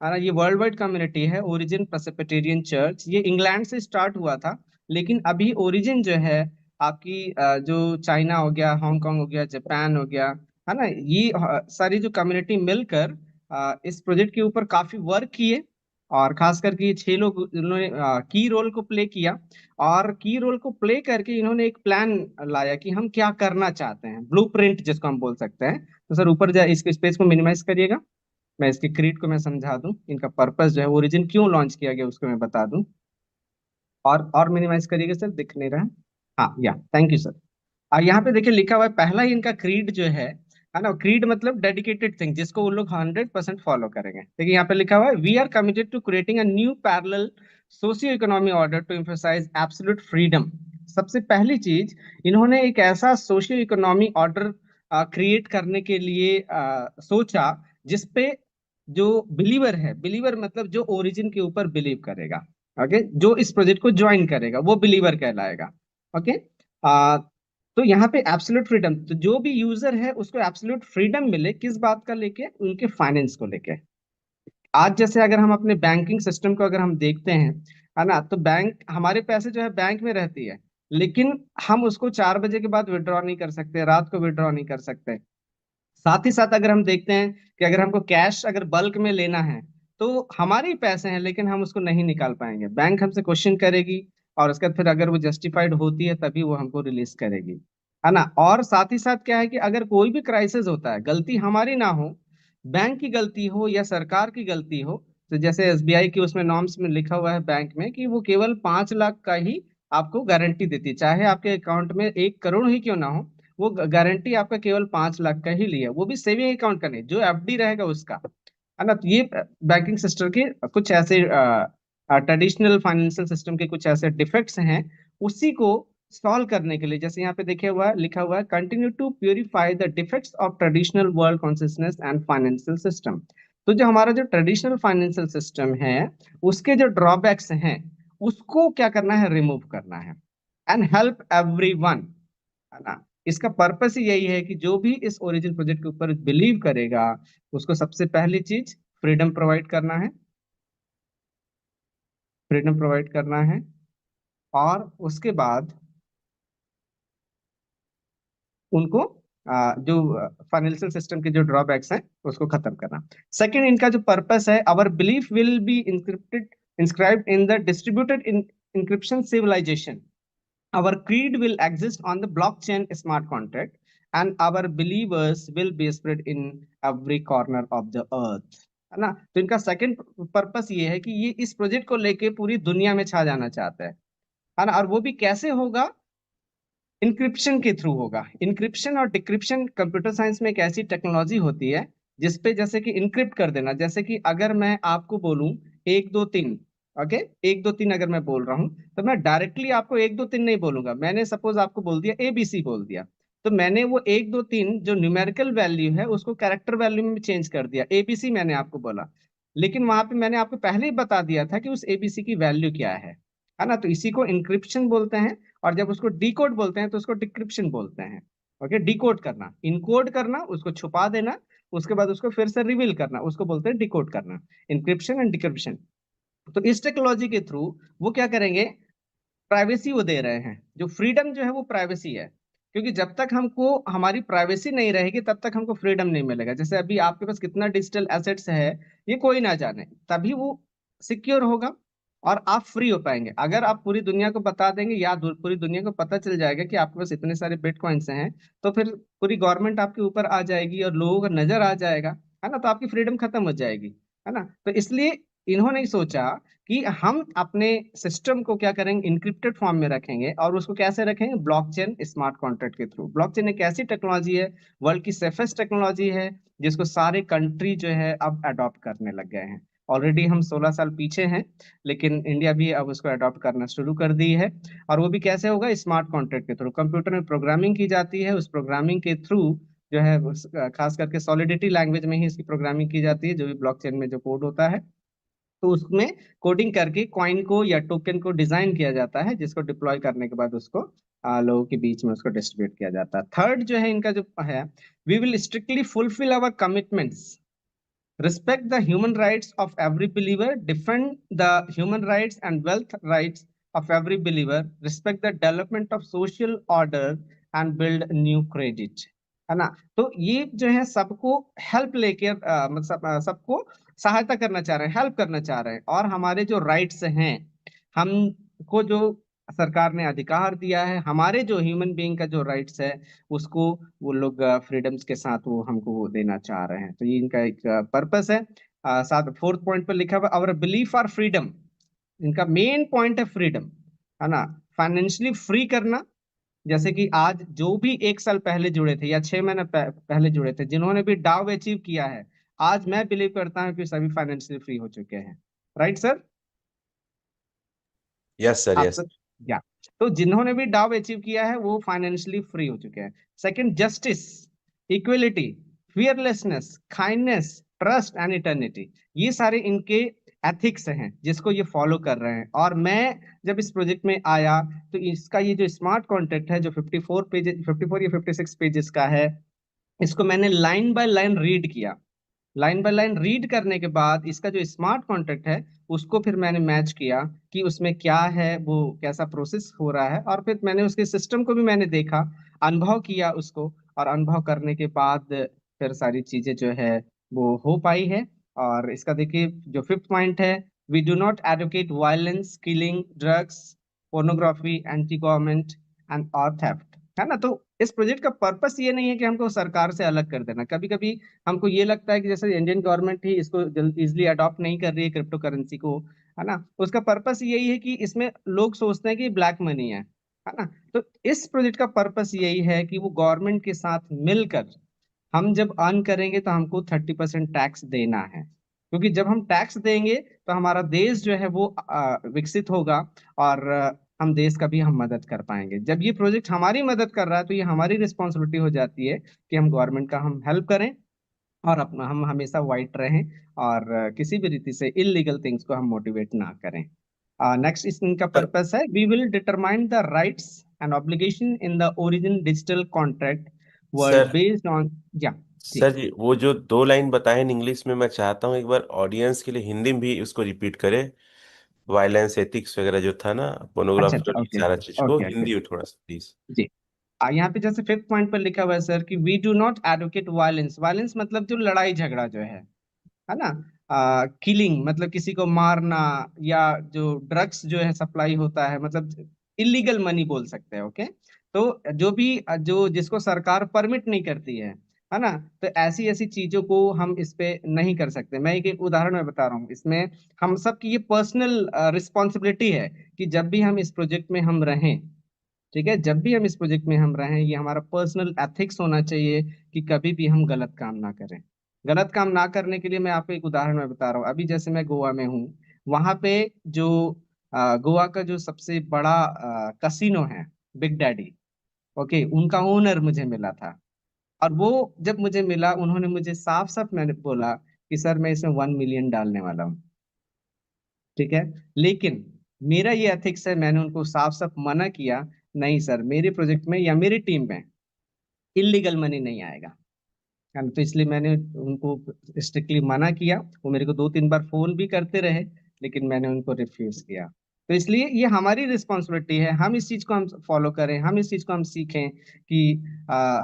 ना, ये वर्ल्ड वाइड कम्युनिटी है ओरिजिन प्रेस्बिटेरियन चर्च। ये इंग्लैंड से स्टार्ट हुआ था, लेकिन अभी ओरिजिन जो है आपकी जो चाइना हो गया, हांगकांग हो गया, जापान हो गया, है ना, ये सारी जो कम्युनिटी मिलकर इस प्रोजेक्ट के ऊपर काफी वर्क किए। और खास करके ये 6 लोग, इन्होंने की रोल को प्ले किया। और की रोल को प्ले करके इन्होंने एक प्लान लाया कि हम क्या करना चाहते हैं, ब्लूप्रिंट जिसको हम बोल सकते हैं। तो सर ऊपर जा, इसके स्पेस को मिनिमाइज करिएगा। मैं इसके क्रीड को मैं समझा दूं, इनका पर्पस जो है, ओरिजिन क्यों लॉन्च किया गया उसको मैं बता दूं। और मिनिमाइज करिएगा सर, दिख नहीं रहा है। हाँ, या थैंक यू सर। यहाँ पे देखिए लिखा हुआ है, पहला ही इनका क्रीड जो है ना, क्रीड मतलब डेडिकेटेड थिंग, जिसको वो लोग 100% फॉलो करेंगे। देखिए यहाँ पे लिखा हुआ है, we are committed to creating a new parallel socio economy order to emphasise absolute freedom. सबसे पहली चीज, इन्होंने एक ऐसा सोशियो इकोनॉमी ऑर्डर क्रिएट करने के लिए सोचा, जिसपे जो बिलीवर है, बिलीवर मतलब जो ओरिजिन के ऊपर बिलीव करेगा, ओके, जो इस प्रोजेक्ट को ज्वाइन करेगा वो बिलीवर कहलाएगा। ओके। तो यहाँ पे एब्सोल्यूट फ्रीडम, तो जो भी यूजर है उसको एब्सोल्यूट फ्रीडम मिले किस बात का लेके, उनके फाइनेंस को लेके। आज जैसे अगर हम अपने बैंकिंग सिस्टम को अगर हम देखते हैं, है ना, तो बैंक, हमारे पैसे जो है बैंक में रहती है, लेकिन हम उसको 4 बजे के बाद विड्रॉ नहीं कर सकते, रात को विड्रॉ नहीं कर सकते। साथ ही साथ अगर हम देखते हैं कि अगर हमको कैश अगर बल्क में लेना है, तो हमारे ही पैसे हैं लेकिन हम उसको नहीं निकाल पाएंगे, बैंक हमसे क्वेश्चन करेगी, और उसके बाद फिर अगर वो जस्टिफाइड होती है तभी वो हमको रिलीज करेगी, है ना। और साथ ही साथ क्या है कि अगर कोई भी क्राइसिस होता है, गलती हमारी ना हो, बैंक की गलती हो या सरकार की गलती हो, तो जैसे एसबीआई की उसमें नॉर्म्स में लिखा हुआ है बैंक में कि वो केवल 5 लाख का ही आपको गारंटी देती है, चाहे आपके अकाउंट में 1 करोड़ ही क्यों ना हो, वो गारंटी आपका केवल 5 लाख का ही लिया, वो भी सेविंग अकाउंट का नहीं, जो एफडी रहेगा उसका, है ना। तो ये बैंकिंग सिस्टम के कुछ ऐसे ट्रेडिशनल फाइनेंशियल सिस्टम के कुछ ऐसे डिफेक्ट्स हैं, उसी को सॉल्व करने के लिए, जैसे यहाँ पे देखे हुआ है, लिखा हुआ है, continue to purify the defects of traditional world consciousness and financial system. तो जो हमारा जो ट्रेडिशनल फाइनेंशियल सिस्टम है, उसके जो ड्रॉबैक्स हैं, उसको क्या करना है, रिमूव करना है, एंड हेल्प एवरीवन, है ना। इसका पर्पस ही यही है कि जो भी इस ओरिजिन प्रोजेक्ट के ऊपर बिलीव करेगा, उसको सबसे पहली चीज फ्रीडम प्रोवाइड करना है, फ्रीडम प्रोवाइड करना है, और उसके बाद उनको जो फाइनेंशियल सिस्टम के जो ड्रॉबैक्स हैं उसको खत्म करना। सेकंड, इनका जो पर्पस है, our belief will be encrypted, inscribed in the distributed encryption civilization, our creed will exist on the blockchain smart contract, and our believers will be spread in every corner of the earth, है ना। तो इनका सेकंड पर्पस ये है कि ये इस प्रोजेक्ट को लेके पूरी दुनिया में छा जाना चाहता है ना। और वो भी कैसे होगा, इंक्रिप्शन के थ्रू होगा। इंक्रिप्शन और डिक्रिप्शन कंप्यूटर साइंस में एक ऐसी टेक्नोलॉजी होती है जिसपे जैसे कि इंक्रिप्ट कर देना, जैसे कि अगर मैं आपको बोलूं 1 2 3, ओके, 1 2 3 अगर मैं बोल रहा हूं, तो मैं डायरेक्टली आपको 1 2 3 नहीं बोलूंगा, मैंने सपोज आपको बोल दिया एबीसी बोल दिया, तो मैंने वो 1 2 3 जो न्यूमेरिकल वैल्यू है उसको कैरेक्टर वैल्यू में चेंज कर दिया, एबीसी मैंने आपको बोला, लेकिन वहां पे मैंने आपको पहले ही बता दिया था कि उस एबीसी की वैल्यू क्या है ना। तो इसी को इंक्रिप्शन बोलते हैं। और जब उसको डिकोड बोलते हैं तो उसको डिक्रिप्शन बोलते हैं। ओके, डिकोड करना, इनकोड करना, उसको छुपा देना, उसके बाद उसको फिर से रिवील करना, उसको बोलते हैं डिकोड करना, इंक्रिप्शन एंड डिक्रिप्शन। तो इस टेक्नोलॉजी के थ्रू वो क्या करेंगे, प्राइवेसी वो दे रहे हैं, जो फ्रीडम जो है वो प्राइवेसी है, क्योंकि जब तक हमको हमारी प्राइवेसी नहीं रहेगी तब तक हमको फ्रीडम नहीं मिलेगा। जैसे अभी आपके पास कितना डिजिटल एसेट्स है, ये कोई ना जाने, तभी वो सिक्योर होगा और आप फ्री हो पाएंगे। अगर आप पूरी दुनिया को बता देंगे या पूरी दुनिया को पता चल जाएगा कि आपके पास इतने सारे बिटकॉइंस हैं, तो फिर पूरी गवर्नमेंट आपके ऊपर आ जाएगी और लोगों को नजर आ जाएगा, है ना, तो आपकी फ्रीडम खत्म हो जाएगी, है ना। तो इसलिए इन्होंने सोचा कि हम अपने सिस्टम को क्या करेंगे, इंक्रिप्टेड फॉर्म में रखेंगे, और उसको कैसे रखेंगे, ब्लॉकचेन स्मार्ट कॉन्ट्रैक्ट के थ्रू। ब्लॉकचेन एक ऐसी टेक्नोलॉजी है, वर्ल्ड की सेफेस्ट टेक्नोलॉजी है, जिसको सारे कंट्री जो है अब अडॉप्ट करने लग गए हैं। ऑलरेडी हम 16 साल पीछे हैं, लेकिन इंडिया भी अब उसको अडॉप्ट करना शुरू कर दी है। और वो भी कैसे होगा, स्मार्ट कॉन्ट्रैक्ट के थ्रू। कंप्यूटर में प्रोग्रामिंग की जाती है, उस प्रोग्रामिंग के थ्रू जो है खास करके सॉलिडिटी लैंग्वेज में ही इसकी प्रोग्रामिंग की जाती है, जो भी ब्लॉकचेन में जो कोड होता है, तो उसमें कोडिंग करके कॉइन को या टोकन को डिजाइन किया जाता है, जिसको डिप्लॉय करने के बाद उसको लोगों के बीच में उसको डिस्ट्रीब्यूट किया जाता है। थर्ड जो है इनका जो है, we will strictly fulfil our commitments, respect the human rights of every believer, defend the human rights and wealth rights of every believer, respect the development of social order and build new credit, है ना। तो ये जो है सबको हेल्प लेके मतलब सबको सहायता करना चाह रहे हैं, हेल्प करना चाह रहे हैं, और हमारे जो राइट्स हैं, हमको जो सरकार ने अधिकार दिया है, हमारे जो ह्यूमन बीइंग का जो राइट्स है, उसको वो लोग फ्रीडम्स के साथ वो हमको वो देना चाह रहे हैं। तो ये इनका एक पर्पस है। साथ फोर्थ पॉइंट पर लिखा हुआ आवर बिलीफ आर फ्रीडम, इनका मेन पॉइंट है फ्रीडम, है ना। फाइनेंशियली फ्री करना, जैसे कि आज जो भी 1 साल पहले जुड़े थे या 6 महीने पहले जुड़े थे, जिन्होंने भी डाव अचीव किया है, आज मैं बिलीव करता हूँ कि सभी फाइनेंशियली फ्री हो चुके हैं। राइट सर, यस सर, आप यस। सब, या, तो जिन्होंने भी डाव अचीव किया है वो फाइनेंशियली फ्री हो चुके हैं। Second, justice, equality, fearlessness, kindness, trust and eternity, ये सारे इनके एथिक्स हैं जिसको ये फॉलो कर रहे हैं। और मैं जब इस प्रोजेक्ट में आया तो इसका ये जो स्मार्ट कॉन्ट्रैक्ट है जो 54 या 56 पेजेस का है, इसको मैंने लाइन बाय लाइन रीड किया। लाइन बाय लाइन रीड करने के बाद इसका जो स्मार्ट कॉन्ट्रैक्ट है उसको फिर मैंने मैच किया कि उसमें क्या है, वो कैसा प्रोसेस हो रहा है, और फिर मैंने उसके सिस्टम को भी मैंने देखा, अनुभव किया उसको, और अनुभव करने के बाद फिर सारी चीजें जो है वो हो पाई है। और इसका देखिए जो फिफ्थ पॉइंट है, we do not advocate violence, killing, drugs, pornography, anti government and और थेफ्ट, है ना। तो इस प्रोजेक्ट का पर्पस ये नहीं है कि हमको सरकार से अलग कर देना। कभी कभी हमको ये लगता है कि जैसे इंडियन गवर्नमेंट ही इसको इजिली अडॉप्ट नहीं कर रही है क्रिप्टो करेंसी को, है ना, उसका पर्पस यही है कि इसमें लोग सोचते हैं कि ब्लैक मनी है ना। तो इस प्रोजेक्ट का पर्पस यही है कि वो गवर्नमेंट के साथ मिलकर हम जब अर्न करेंगे तो हमको 30% टैक्स देना है, क्योंकि जब हम टैक्स देंगे तो हमारा देश जो है वो विकसित होगा, और हम देश का भी हम मदद कर पाएंगे। जब ये प्रोजेक्ट हमारी मदद कर रहा है तो ये हमारी रिस्पॉन्सिबिलिटी हो जाती है कि हम गवर्नमेंट का हम हेल्प करें, और अपना हम हमेशा वाइट रहें, और किसी भी रीति से इलीगल थिंग्स को हम मोटिवेट ना करें। नेक्स्ट इनका सर पर्पस है, we will determine the rights and obligation in the origin digital contract world sir based on, या जी। सर जी, वो जो दो लाइन बताए इन इंग्लिश में, मैं चाहता हूँ एक बार ऑडियंस के लिए हिंदी में भी उसको रिपीट करे। वायलेंस एथिक्स वगैरह जो था ना, अच्छा पोर्नोग्राफी अच्छा, और ये ओके सारा चीज को ओके ओके, हिंदी में थोड़ा सा प्लीज। जी। यहाँ पे जैसे फिफ्थ पॉइंट पर लिखा हुआ है सर कि we do not advocate violence. Violence मतलब जो लड़ाई झगड़ा जो है ना। किलिंग मतलब किसी को मारना, या जो ड्रग्स जो है सप्लाई होता है, मतलब इलीगल मनी बोल सकते हैं, ओके। तो जो भी जो जिसको सरकार परमिट नहीं करती है ना, तो ऐसी ऐसी चीजों को हम इस पे नहीं कर सकते। मैं एक उदाहरण में बता रहा हूँ इसमें, हम सब की ये पर्सनल रिस्पॉन्सिबिलिटी है कि जब भी हम इस प्रोजेक्ट में हम रहें, ठीक है, जब भी हम इस प्रोजेक्ट में हम रहें, ये हमारा पर्सनल एथिक्स होना चाहिए कि कभी भी हम गलत काम ना करें। गलत काम ना करने के लिए मैं आपको एक उदाहरण में बता रहा हूँ। अभी जैसे मैं गोवा में हूँ, वहां पे जो गोवा का जो सबसे बड़ा कसिनो है, बिग डैडी, ओके, उनका ओनर मुझे मिला था। और वो जब मुझे मिला, उन्होंने मुझे साफ साफ मैंने बोला कि सर मैं इसमें 1 मिलियन डालने वाला हूँ, ठीक है। लेकिन मेरा ये एथिक्स है, मैंने उनको साफ साफ मना किया, नहीं सर, मेरे प्रोजेक्ट में या मेरी टीम में इलीगल मनी नहीं आएगा, है ना। तो इसलिए मैंने उनको स्ट्रिक्टली मना किया। वो मेरे को 2-3 बार फोन भी करते रहे, लेकिन मैंने उनको रिफ्यूज किया। तो इसलिए ये हमारी रिस्पॉन्सिबिलिटी है, हम इस चीज को हम फॉलो करें, हम इस चीज को हम सीखें कि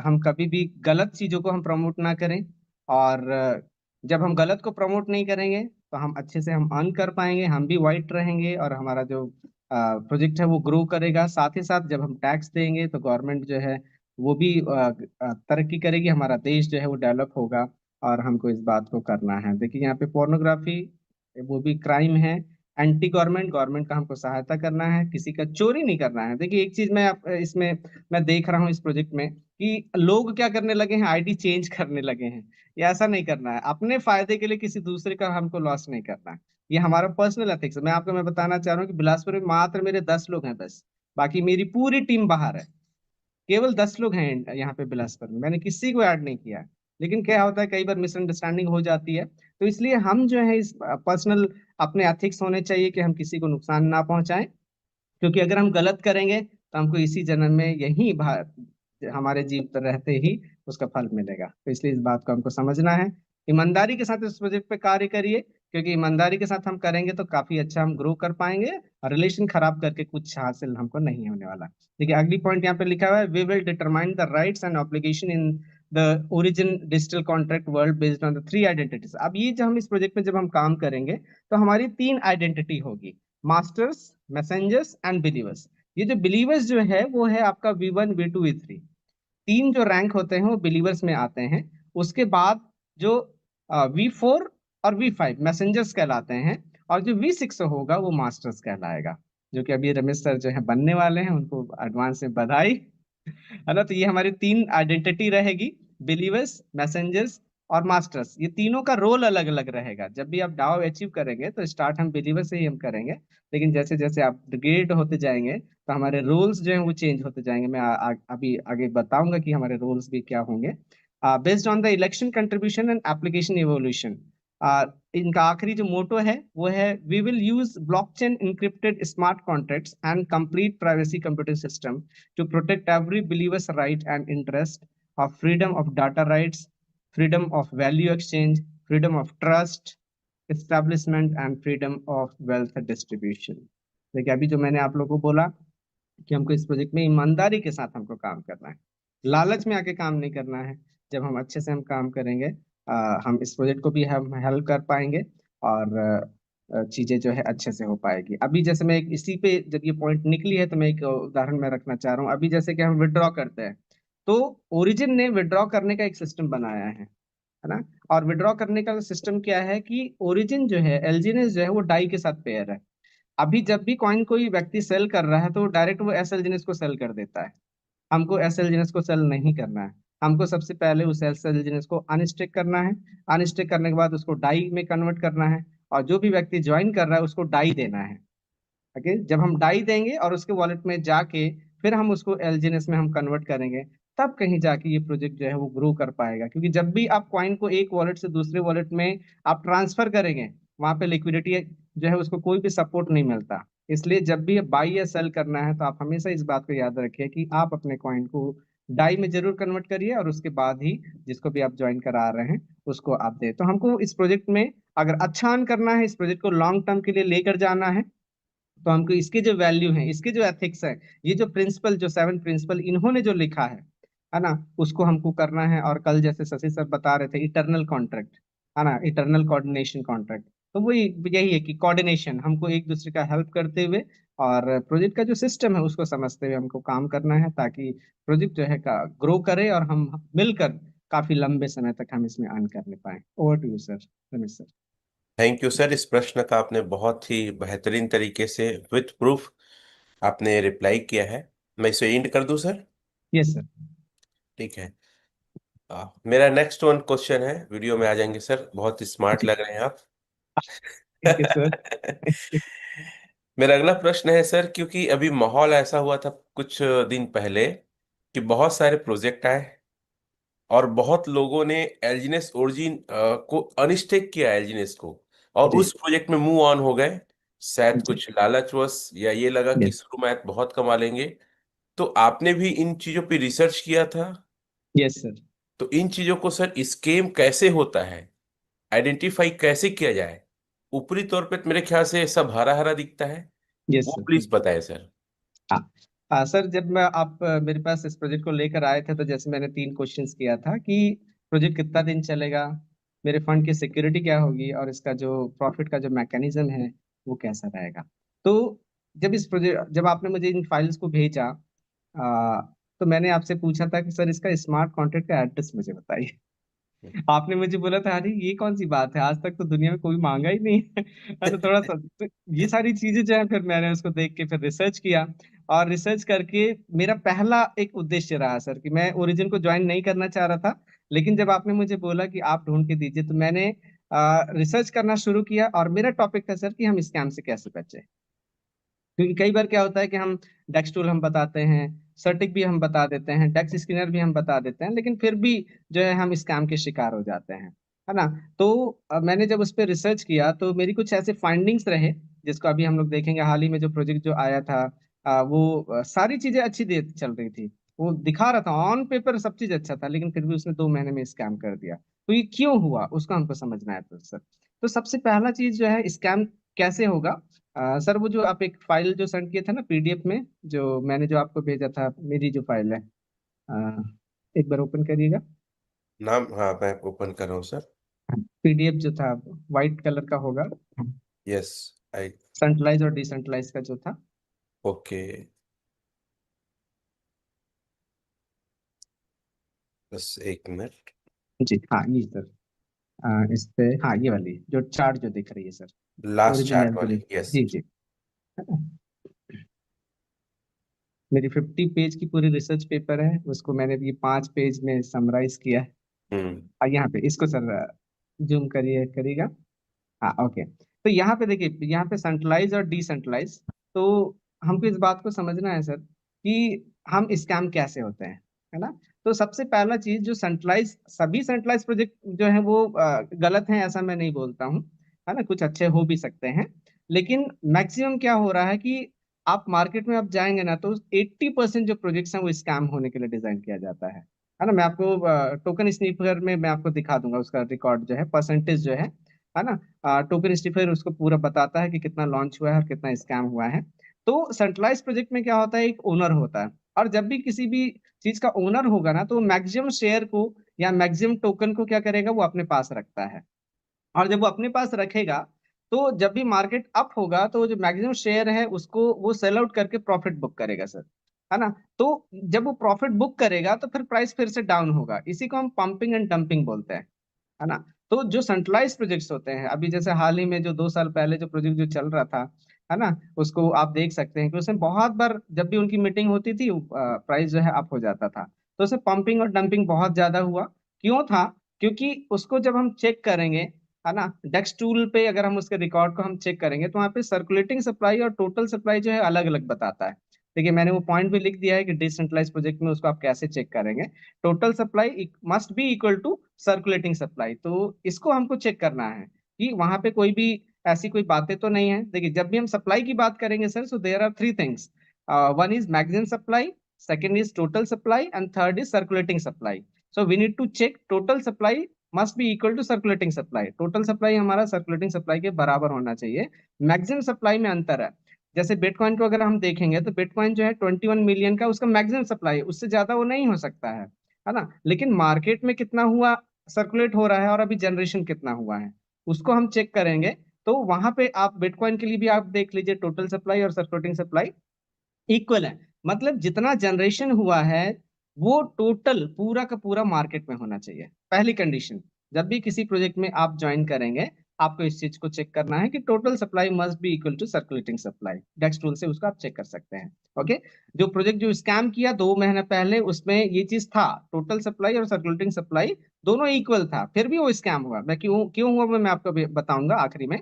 हम कभी भी गलत चीजों को हम प्रमोट ना करें। और जब हम गलत को प्रमोट नहीं करेंगे तो हम अच्छे से हम अर्न कर पाएंगे, हम भी वाइट रहेंगे, और हमारा जो प्रोजेक्ट है वो ग्रो करेगा। साथ ही साथ जब हम टैक्स देंगे तो गवर्नमेंट जो है वो भी तरक्की करेगी, हमारा देश जो है वो डेवलप होगा। और हमको इस बात को करना है। देखिए यहाँ पे पोर्नोग्राफी वो भी क्राइम है। एंटी गवर्नमेंट, गवर्नमेंट का हमको सहायता करना है, किसी का चोरी नहीं करना है। देखिए एक चीज मैं इसमें मैं देख रहा हूँ इस प्रोजेक्ट में कि लोग क्या करने लगे हैं, आईडी चेंज करने लगे हैं। ये ऐसा नहीं करना है, अपने फायदे के लिए किसी दूसरे का हमको लॉस नहीं करना है। ये हमारा पर्सनल एथिक्स है। मैं बताना चाह रहा हूँ कि बिलासपुर में मात्र मेरे 10 लोग हैं बस, बाकी मेरी पूरी टीम बाहर है। केवल 10 लोग हैं यहाँ पे बिलासपुर में, मैंने किसी को ऐड नहीं किया है। लेकिन क्या होता है, कई बार मिसअंडरस्टैंडिंग हो जाती है, तो इसलिए हम जो है इस पर्सनल अपने एथिक्स होने चाहिए कि हम किसी को नुकसान ना पहुंचाएं। क्योंकि अगर हम गलत करेंगे तो हमको इसी जन्म में यही हमारे जीवित रहते ही उसका फल मिलेगा। तो इसलिए इस बात को हमको समझना है, ईमानदारी के साथ इस प्रोजेक्ट पे कार्य करिए, क्योंकि ईमानदारी के साथ हम करेंगे तो काफी अच्छा हम ग्रो कर पाएंगे, और रिलेशन खराब करके कुछ हासिल हमको नहीं होने वाला। देखिए अगली पॉइंट यहाँ पे लिखा हुआ है, we will determine the rights and obligation in the origin digital contract world based on the 3 identities. अब ये जो हम इस प्रोजेक्ट में जब हम काम करेंगे तो हमारी 3 आइडेंटिटी होगी, मास्टर्स, मैसेंजर्स एंड बिलीवर्स। ये जो बिलीवर्स जो है वो है आपका V1, V2, V3, तीन जो रैंक होते हैं वो बिलीवर्स में आते हैं। उसके बाद जो V4 और V5 मैसेंजर्स कहलाते हैं, और जो V6 होगा वो मास्टर्स कहलाएगा, जो कि अभी रमेश सर जो है बनने वाले हैं, उनको एडवांस में बधाई, है ना। तो ये हमारी 3 आइडेंटिटी रहेगी, बिलीवर्स, मैसेंजर्स और मास्टर्स। ये तीनों का रोल अलग अलग रहेगा। जब भी आप डाउ अचीव करेंगे तो स्टार्ट हम बिलीवर से ही हम करेंगे, लेकिन जैसे जैसे आप ग्रेड होते जाएंगे तो हमारे रोल्स जो हैं वो चेंज होते जाएंगे। मैं अभी आगे बताऊंगा कि हमारे रोल्स भी क्या होंगे। Based on the election contribution and application evolution, इनका आखिरी जो मोटो है वो है, we will use blockchain encrypted smart contracts and complete privacy computing system to protect every believers right and interest of freedom of data rights, freedom of value exchange, freedom of trust establishment and freedom of wealth distribution. देखिए, अभी जो मैंने आप लोगों को बोला कि हमको इस प्रोजेक्ट में ईमानदारी के साथ हमको काम करना है, लालच में आके काम नहीं करना है। जब हम अच्छे से हम काम करेंगे, हम इस प्रोजेक्ट को भी हम हेल्प कर पाएंगे, और चीजें जो है अच्छे से हो पाएगी। अभी जैसे मैं एक इसी पे, जब ये पॉइंट निकली है तो मैं एक उदाहरण में रखना चाह रहा हूँ। अभी जैसे कि हम विड्रॉ करते हैं, तो ओरिजिन ने विड्रॉ करने का एक सिस्टम बनाया है ना। और विड्रॉ करने का सिस्टम क्या है कि ओरिजिन जो है, एलजीनेस जो है, वो डाई के साथ पेयर है। अभी जब भी कॉइन कोई व्यक्ति सेल कर रहा है तो डायरेक्ट वो एस एलजीनेस को सेल कर देता है। हमको एस एलजीनेस को सेल नहीं करना है। हमको सबसे पहले उस एस एलजीनेस को अनस्टेक करना है। अनस्टेक करने के बाद उसको डाई में कन्वर्ट करना है, और जो भी व्यक्ति ज्वाइन कर रहा है उसको डाई देना है। ओके, जब हम डाई देंगे और उसके वॉलेट में जाके फिर हम उसको एलजीएनएस में हम कन्वर्ट करेंगे, तब कहीं जाके ये प्रोजेक्ट जो है वो ग्रो कर पाएगा। क्योंकि जब भी आप कॉइन को एक वॉलेट से दूसरे वॉलेट में आप ट्रांसफर करेंगे, वहां पे लिक्विडिटी जो है उसको कोई भी सपोर्ट नहीं मिलता। इसलिए जब भी बाई या सेल करना है तो आप हमेशा इस बात को याद रखिए कि आप अपने कॉइन को डाई में जरूर कन्वर्ट करिए, और उसके बाद ही जिसको भी आप ज्वाइन करा रहे हैं उसको आप दे। तो हमको इस प्रोजेक्ट में अगर अच्छा अर्न करना है, इस प्रोजेक्ट को लॉन्ग टर्म के लिए लेकर जाना है, तो हमको इसके जो वैल्यू है, इसके जो एथिक्स है, ये जो प्रिंसिपल, जो 7 प्रिंसिपल इन्होंने जो लिखा है ना, उसको हमको करना है। और कल जैसे शशि सर बता रहे थे, इटरनल कॉन्ट्रैक्ट है ना, इटरनल कोऑर्डिनेशन कॉन्ट्रैक्ट। तो वही यही है कि कोऑर्डिनेशन, हमको एक दूसरे का हेल्प करते हुए और प्रोजेक्ट का जो सिस्टम है उसको समझते हुए हमको काम करना है, ताकि प्रोजेक्ट जो है का ग्रो करे और हम मिलकर काफी लंबे समय तक हम इसमें अर्न करने पाए। Over to you sir, Ramesh sir. Thank you sir. इस प्रश्न का आपने बहुत ही बेहतरीन तरीके से विथ प्रूफ आपने रिप्लाई किया है। मैं इसे एंड कर दूं सर? Yes sir. ठीक है। मेरा नेक्स्ट वन क्वेश्चन है, वीडियो में आ जाएंगे सर, बहुत ही स्मार्ट जी, लग रहे हैं आप। Thank you sir. मेरा अगला प्रश्न है सर, क्योंकि अभी माहौल ऐसा हुआ था कुछ दिन पहले कि बहुत सारे प्रोजेक्ट आए और बहुत लोगों ने एल्जिनेस ओरिजिन को अनस्टेक किया, एल्जिनेस को, और जी उस प्रोजेक्ट में मूव ऑन हो गए। शायद जी। कुछ लालचवश, या ये लगा कि यस। शुरू में बहुत कमा लेंगे। तो आपने भी इन चीजों पे रिसर्च किया था। Yes sir. तो इन चीजों को सर, स्केम कैसे होता है, आइडेंटिफाई कैसे किया जाए? ऊपरी तौर पे तो मेरे ख्याल से सब हरा हरा दिखता है। यस वो सर। प्लीज बताएं सर। हाँ। सर, जब मैं आप मेरे पास इस प्रोजेक्ट को लेकर आए थे, तो जैसे मैंने 3 क्वेश्चंस किया था कि प्रोजेक्ट कितना दिन चलेगा, मेरे फंड की सिक्योरिटी क्या होगी, और इसका जो प्रॉफिट का जो मैकेनिज्म है वो कैसा रहेगा। तो जब आपने मुझे इन फाइल्स को भेजा, तो मैंने आपसे पूछा था कि सर इसका स्मार्ट कॉन्ट्रैक्ट का एड्रेस मुझे बताइए। आपने मुझे बोला था, अरे ये कौन सी बात है, आज तक तो दुनिया में कोई मांगा ही नहीं है। तो थोड़ा सा तो ये सारी चीजें जो है, फिर मैंने उसको देख के फिर रिसर्च किया। और रिसर्च करके मेरा पहला एक उद्देश्य रहा सर, कि मैं ओरिजिन को ज्वाइन नहीं करना चाह रहा था। लेकिन जब आपने मुझे बोला कि आप ढूंढ के दीजिए, तो मैंने रिसर्च करना शुरू किया, और मेरा टॉपिक था सर कि हम स्कैम से कैसे बचें। क्योंकि कई बार क्या होता है कि हम डेक्स टूल हम बताते हैं, सर्टिक भी हम बता देते हैं, डेक्स स्क्रीनर भी हम बता देते हैं, लेकिन फिर भी जो है हम स्कैम के शिकार हो जाते हैं, है ना। तो मैंने जब उस पर रिसर्च किया तो मेरी कुछ ऐसे फाइंडिंग्स रहे, जिसको अभी हम लोग देखेंगे। हाल ही में जो प्रोजेक्ट जो आया था, वो सारी चीजें अच्छी दे चल रही थी। वो दिखा रहा था ऑन पेपर सब चीज अच्छा था, लेकिन फिर भी उसने 2 महीने में स्कैम कर दिया। तो ये क्यों हुआ उसको हमको समझना है तो सर। तो सबसे पहला चीज जो है, स्कैम कैसे होगा। सर, वो जो आप एक फाइल जो सेंड किए थे ना पीडीएफ में, जो मैंने जो आपको भेजा था, मेरी जो फाइल है, एक बार ओपन करिएगा। नाम, हाँ मैं ओपन कर रहा हूँ सर। पीडीएफ जो था व्हाइट कलर का होगा, यस। आई। सेंट्रलाइज और डिसेंट्रलाइज का जो था। ओके। बस एक मिनट। जी हाँ, ये सर। इस पे, हाँ, ये वाली जो चार्ट जो दिख रही है सर, लास्ट चार्ट ओरिजिनल जो वाली, दिख, यस। जी जी। मेरी 50 पेज की पूरी रिसर्च पेपर है, उसको मैंने ये 5 पेज में समराइज किया है। हम्म। यहाँ पे इसको सर जूम करिए, करिएगा। हाँ, ओके। तो यहाँ पे देखिए, यहाँ पे सेंट्रलाइज और डिसेंट्रलाइज। तो हमको इस बात को समझना है सर कि हम स्कैम कैसे होते हैं, है ना। तो सबसे पहला चीज जो सेंट्रलाइज, सभी सेंट्रलाइज प्रोजेक्ट जो है वो गलत है ऐसा मैं नहीं बोलता हूँ, है ना, कुछ अच्छे हो भी सकते हैं, लेकिन मैक्सिमम क्या हो रहा है कि आप मार्केट में आप जाएंगे ना तो 80% जो प्रोजेक्ट्स हैं वो स्कैम होने के लिए डिजाइन किया जाता है ना। मैं आपको टोकन स्नीपर में मैं आपको दिखा दूंगा उसका रिकॉर्ड जो है, परसेंटेज जो है ना। टोकन स्नीपर उसको पूरा बताता है कि कितना लॉन्च हुआ है और कितना स्कैम हुआ है। तो सेंट्रलाइज प्रोजेक्ट में क्या होता है, एक ओनर होता है, और जब भी किसी भी चीज का ओनर होगा ना तो मैक्सिमम शेयर को या मैक्सिमम टोकन को क्या करेगा, वो अपने पास रखता है। और जब वो अपने पास रखेगा तो जब भी मार्केट अप होगा तो जो मैक्सिमम शेयर है उसको वो सेल आउट करके प्रॉफिट बुक करेगा सर, है ना। तो जब वो प्रॉफिट बुक करेगा तो फिर प्राइस फिर से डाउन होगा, इसी को हम पंपिंग एंड डंपिंग बोलते हैं, है ना। तो जो सेंट्रलाइज प्रोजेक्ट्स होते हैं, अभी जैसे हाल ही में जो 2 साल पहले जो प्रोजेक्ट जो चल रहा था, है ना, उसको आप देख सकते हैं कि उसमें बहुत बार जब भी उनकी मीटिंग होती थी प्राइस जो है अप हो जाता था। तो उसमें पंपिंग और डंपिंग बहुत ज्यादा हुआ। क्यों था? क्योंकि उसको जब हम चेक करेंगे, है ना, डेक्स टूल पे अगर हम उसके रिकॉर्ड को हम चेक करेंगे तो वहाँ पे सर्कुलेटिंग सप्लाई और टोटल सप्लाई जो है अलग अलग बताता है। देखिए मैंने वो पॉइंट भी लिख दिया है कि डिसेंट्रलाइज प्रोजेक्ट में उसको आप कैसे चेक करेंगे। Total supply must be equal to circulating supply, तो इसको हमको चेक करना है कि वहां पे कोई भी ऐसी कोई बातें तो नहीं है। देखिए जब भी हम सप्लाई की बात करेंगे sir, so there are three things, one is maximum supply, second is total supply and third is circulating supply. So we need to check total supply must be equal to circulating supply, total supply हमारा सर्कुलेटिंग सप्लाई के बराबर होना चाहिए। मैक्सिमम सप्लाई में अंतर है, जैसे बिटकॉइन को अगर हम देखेंगे तो बिटकॉइन जो है 21 मिलियन का उसका मैक्सिमम सप्लाई है, उससे ज्यादा वो नहीं हो सकता है ना। लेकिन मार्केट में कितना हुआ, सर्कुलेट हो रहा है, और अभी जनरेशन कितना हुआ है उसको हम चेक करेंगे। तो वहां पे आप बिटकॉइन के लिए भी आप देख लीजिए, टोटल सप्लाई और सर्कुलेटिंग सप्लाई इक्वल है, मतलब जितना जनरेशन हुआ है वो टोटल पूरा का पूरा मार्केट में होना चाहिए। पहली कंडीशन, जब भी किसी प्रोजेक्ट में आप ज्वाइन करेंगे आपको इस चीज को चेक करना है कि total supply must be equal to circulating supply. Dex tool से उसको आप चेक कर सकते हैं। ओके, जो प्रोजेक्ट जो स्कैम किया 2 महीने पहले उसमें ये चीज था, टोटल सप्लाई और सर्कुलेटिंग सप्लाई दोनों इक्वल था, फिर भी वो स्कैम हुआ। मैं क्यों क्यों हुआ मैं आपको बताऊंगा आखिरी में।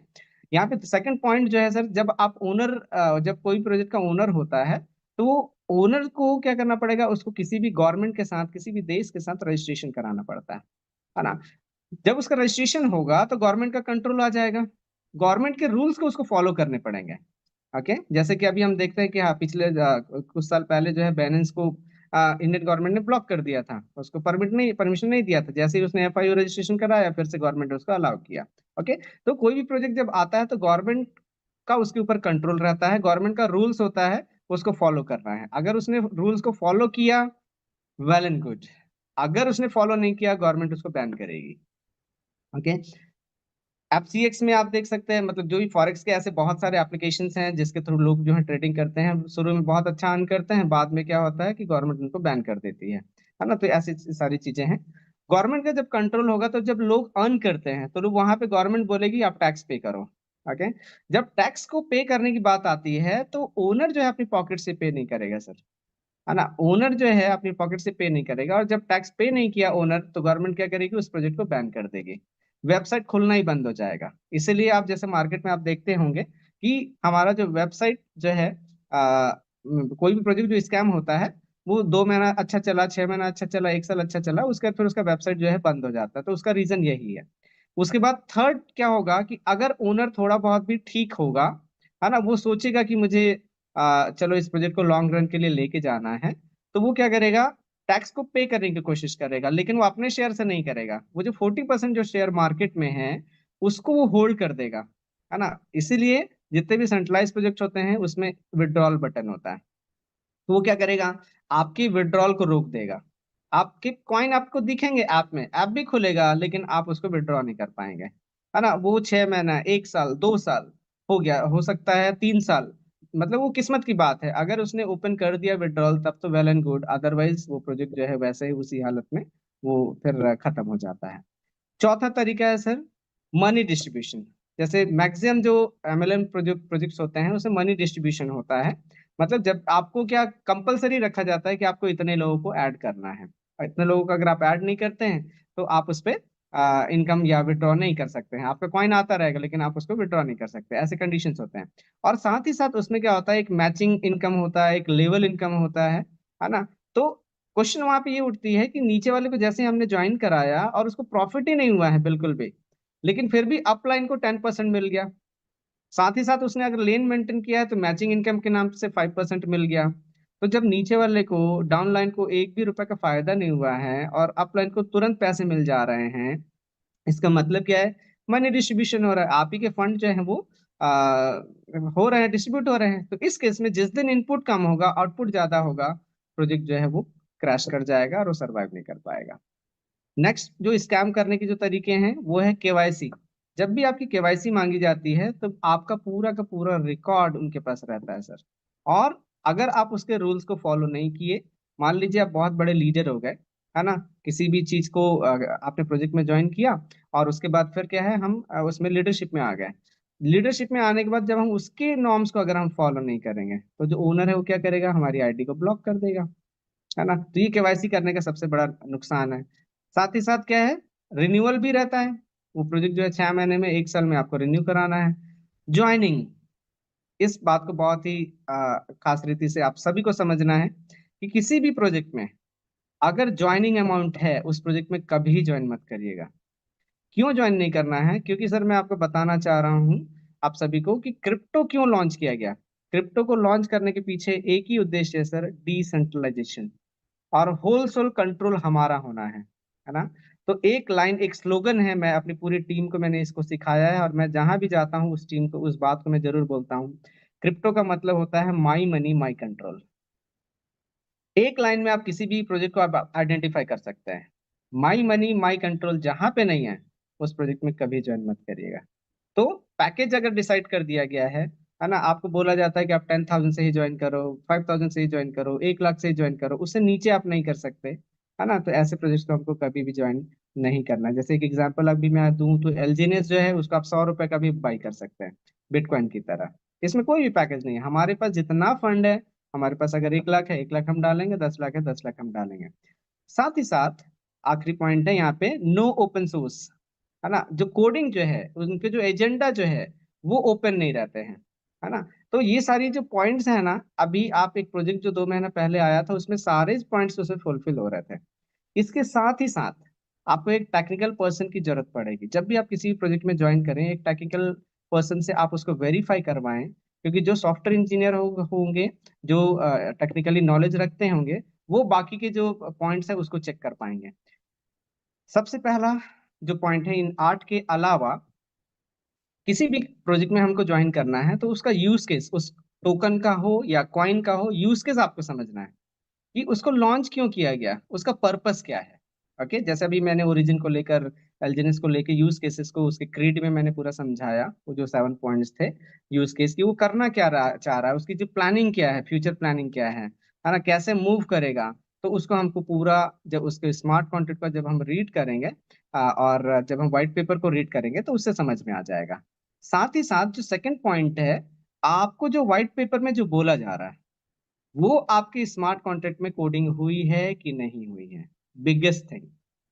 यहाँ पे सेकंड पॉइंट जो है सर, जब आप ओनर, जब कोई प्रोजेक्ट का ओनर होता है तो ओनर को क्या करना पड़ेगा, उसको किसी भी गवर्नमेंट के साथ, किसी भी देश के साथ रजिस्ट्रेशन कराना पड़ता है ना। जब उसका रजिस्ट्रेशन होगा तो गवर्नमेंट का कंट्रोल आ जाएगा, गवर्नमेंट के रूल्स को उसको फॉलो करने पड़ेंगे। ओके, जैसे कि अभी हम देखते हैं कि हाँ पिछले कुछ साल पहले जो है बैलेंस को इंडियन गवर्नमेंट ने ब्लॉक कर दिया था, उसको परमिशन नहीं दिया था, जैसे ही उसने एफआईओ रजिस्ट्रेशन कराया फिर से गवर्नमेंट ने उसको अलाउ किया। ओके, तो कोई भी प्रोजेक्ट जब आता है तो गवर्नमेंट का उसके ऊपर कंट्रोल रहता है, गवर्नमेंट का रूल्स होता है, उसको फॉलो करना है। अगर उसने रूल्स को फॉलो किया, वेल एंड गुड, अगर उसने फॉलो नहीं किया गवर्नमेंट उसको बैन करेगी। ओके, एफसीएक्स में आप देख सकते हैं, मतलब जो भी फॉरेक्स के ऐसे बहुत सारे एप्लीकेशंस हैं जिसके थ्रू लोग जो है ट्रेडिंग करते हैं, शुरू में बहुत अच्छा अर्न करते हैं, बाद में क्या होता है कि गवर्नमेंट उनको बैन कर देती है ना। तो ऐसी सारी चीजें हैं। गवर्नमेंट का जब कंट्रोल होगा तो जब लोग अर्न करते हैं तो लोग वहां पे गवर्नमेंट बोलेगी आप टैक्स पे करो। ओके, जब टैक्स को पे करने की बात आती है तो ओनर जो है अपनी पॉकेट से पे नहीं करेगा सर, है ना। ओनर जो है अपनी पॉकेट से पे नहीं करेगा, और जब टैक्स पे नहीं किया ओनर तो गवर्नमेंट क्या करेगी, उस प्रोजेक्ट को बैन कर देगी, वेबसाइट खुलना ही बंद हो जाएगा। इसीलिए आप जैसे मार्केट में आप देखते होंगे कि हमारा जो वेबसाइट जो है, कोई भी प्रोजेक्ट जो स्कैम होता है वो 2 महीना अच्छा चला, 6 महीना अच्छा चला, 1 साल अच्छा चला, उसके बाद फिर उसका वेबसाइट जो है बंद हो जाता है, तो उसका रीजन यही है। उसके बाद थर्ड क्या होगा कि अगर ओनर थोड़ा बहुत भी ठीक होगा, है ना, वो सोचेगा कि मुझे चलो इस प्रोजेक्ट को लॉन्ग रन के लिए लेके जाना है, तो वो क्या करेगा, टैक्स को पे करने की कोशिश करेगा, लेकिन वो अपने शेयर से नहीं करेगा, वो जो 40% जो शेयर मार्केट में है उसको वो होल्ड कर देगा, है ना। इसीलिए जितने भी सेंट्रलाइज प्रोजेक्ट होते हैं उसमें विड्रॉल बटन होता है, तो वो क्या करेगा, आपकी विड्रॉल को रोक देगा। आपके कॉइन आपको दिखेंगे ऐप में, ऐप भी खुलेगा लेकिन आप उसको विड्रॉ नहीं कर पाएंगे, है ना। वो 6 महीना, 1 साल, 2 साल हो गया, हो सकता है 3 साल, मतलब वो किस्मत की बात है। अगर उसने ओपन कर दिया विड्रॉल तब तो वेल एंड गुड, अदरवाइज वो प्रोजेक्ट जो है वैसे ही उसी हालत में वो फिर खत्म हो जाता है। चौथा तरीका है सर, मनी डिस्ट्रीब्यूशन। जैसे मैक्सिमम जो एमएलएम प्रोजेक्ट्स होते हैं उसमें मनी डिस्ट्रीब्यूशन होता है, मतलब जब आपको क्या कंपलसरी रखा जाता है कि आपको इतने लोगों को ऐड करना है, और इतने लोगों को अगर आप ऐड नहीं करते हैं तो आप उस पर इनकम या विड्रॉ नहीं कर सकते हैं, आपका कॉइन आता रहेगा लेकिन आप उसको विड्रॉ नहीं कर सकते, ऐसे कंडीशंस होते हैं। और साथ ही साथ उसमें क्या होता है, एक मैचिंग इनकम होता है, एक लेवल इनकम होता है ना। तो क्वेश्चन वहां पे ये उठती है कि नीचे वाले को जैसे हमने ज्वाइन कराया और उसको प्रॉफिट ही नहीं हुआ है बिल्कुल भी, लेकिन फिर भी अपलाइन को 10% मिल गया। साथ ही साथ उसने अगर लेन मेंटेन किया है तो मैचिंग इनकम के नाम से 5% मिल गया। तो जब नीचे वाले को डाउनलाइन को एक भी रुपए का फायदा नहीं हुआ है और अपलाइन को तुरंत पैसे मिल जा रहे हैं, इसका मतलब क्या है? मनी डिस्ट्रीब्यूशन हो रहा है, आप ही के फंड जो है वो हो रहे हैं, डिस्ट्रीब्यूट हो रहे हैं। तो इस केस में जिस दिन इनपुट कम होगा आउटपुट ज्यादा होगा, प्रोजेक्ट जो है वो क्रैश कर जाएगा और वो सर्वाइव नहीं कर पाएगा। नेक्स्ट जो स्कैम करने के जो तरीके हैं वो है केवाईसी। जब भी आपकी केवाईसी मांगी जाती है तो आपका पूरा का पूरा रिकॉर्ड उनके पास रहता है सर। और अगर आप उसके रूल्स को फॉलो नहीं किए, मान लीजिए आप बहुत बड़े लीडर हो गए, है ना, किसी भी चीज को आपने प्रोजेक्ट में ज्वाइन किया और उसके बाद फिर क्या है, हम उसमें लीडरशिप में आ गए। लीडरशिप में आने के बाद जब हम उसके नॉर्म्स को अगर हम फॉलो नहीं करेंगे तो जो ओनर है वो क्या करेगा, हमारी आईडी को ब्लॉक कर देगा, है ना। तो ये केवाईसी करने का सबसे बड़ा नुकसान है। साथ ही साथ क्या है, रिन्यूअल भी रहता है। वो प्रोजेक्ट जो है 6 महीने में, 1 साल में आपको रिन्यू कराना है। ज्वाइनिंग, इस बात को बहुत ही खास रीति से आप सभी को समझना है कि किसी भी प्रोजेक्ट में अगर ज्वाइनिंग अमाउंट है उस प्रोजेक्ट में कभी ज्वाइन मत करिएगा। क्यों ज्वाइन नहीं करना है? क्योंकि सर मैं आपको बताना चाह रहा हूँ आप सभी को कि क्रिप्टो क्यों लॉन्च किया गया। क्रिप्टो को लॉन्च करने के पीछे एक ही उद्देश्य है सर, डिसेंट्रलाइजेशन और होल सोल कंट्रोल हमारा होना है ना। तो एक लाइन, एक स्लोगन है, मैं अपनी पूरी टीम को मैंने इसको सिखाया है और मैं जहां भी जाता हूँ उस टीम को उस बात को मैं जरूर बोलता हूँ। क्रिप्टो का मतलब होता है माई मनी माई कंट्रोल। एक लाइन में आप किसी भी प्रोजेक्ट को आप आइडेंटिफाई कर सकते हैं। माई मनी माई कंट्रोल जहां पे नहीं है उस प्रोजेक्ट में कभी ज्वाइन मत करिएगा। तो पैकेज अगर डिसाइड कर दिया गया है ना, आपको बोला जाता है कि आप 10,000 से ही ज्वाइन करो, 5,000 से ही ज्वाइन करो, 1 लाख से ही ज्वाइन करो, उससे नीचे आप नहीं कर सकते, है ना। तो ऐसे प्रोजेक्ट्स को हमको कभी भी ज्वाइन नहीं करना है। जैसे एक एग्जांपल अभी मैं दूं तो एलजीनेस जो है उसको आप 100 रुपए का भी बाई कर सकते हैं बिटकॉइन की तरह। इसमें कोई भी पैकेज नहीं है, हमारे पास जितना फंड है, हमारे पास अगर 1 लाख है 1 लाख हम डालेंगे, 10 लाख है 10 लाख हम डालेंगे। साथ ही साथ आखिरी पॉइंट है यहाँ पे, नो ओपन सोर्स, है ना। जो कोडिंग जो है उनके जो एजेंडा जो है वो ओपन नहीं रहते हैं, है ना। तो ये सारी जो पॉइंट्स है ना, अभी आप एक प्रोजेक्ट जो 2 महीना पहले आया था उसमें सारे पॉइंट्स उसे फुलफिल हो रहे थे। इसके साथ ही साथ आपको एक टेक्निकल पर्सन की जरूरत पड़ेगी। जब भी आप किसी प्रोजेक्ट में ज्वाइन करें, एक टेक्निकल पर्सन से आप उसको वेरीफाई करवाएं, क्योंकि जो सॉफ्टवेयर इंजीनियर होंगे, जो टेक्निकली नॉलेज रखते होंगे, वो बाकी के जो पॉइंट्स है उसको चेक कर पाएंगे। सबसे पहला जो पॉइंट है, इन 8 के अलावा किसी भी प्रोजेक्ट में हमको ज्वाइन करना है तो उसका यूज केस, उस टोकन का हो या कॉइन का हो, यूज केस आपको समझना है कि उसको लॉन्च क्यों किया गया, उसका पर्पस क्या है। ओके, जैसे अभी मैंने ओरिजिन को लेकर, एल्जेनिस को लेकर यूज केसेस को उसके क्रीड में मैंने पूरा समझाया, वो जो 7 पॉइंट्स थे यूज केस की, वो करना क्या चाह रहा है, उसकी जो प्लानिंग क्या है, फ्यूचर प्लानिंग क्या है ना, कैसे मूव करेगा। तो उसको हमको पूरा, जब उसके स्मार्ट कॉन्ट्रैक्ट पर जब हम रीड करेंगे और जब हम व्हाइट पेपर को रीड करेंगे तो उससे समझ में आ जाएगा। साथ ही साथ जो सेकंड पॉइंट है, आपको जो व्हाइट पेपर में जो बोला जा रहा है वो आपके स्मार्ट कॉन्ट्रैक्ट में कोडिंग हुई है कि नहीं हुई है। बिगेस्ट थिंग,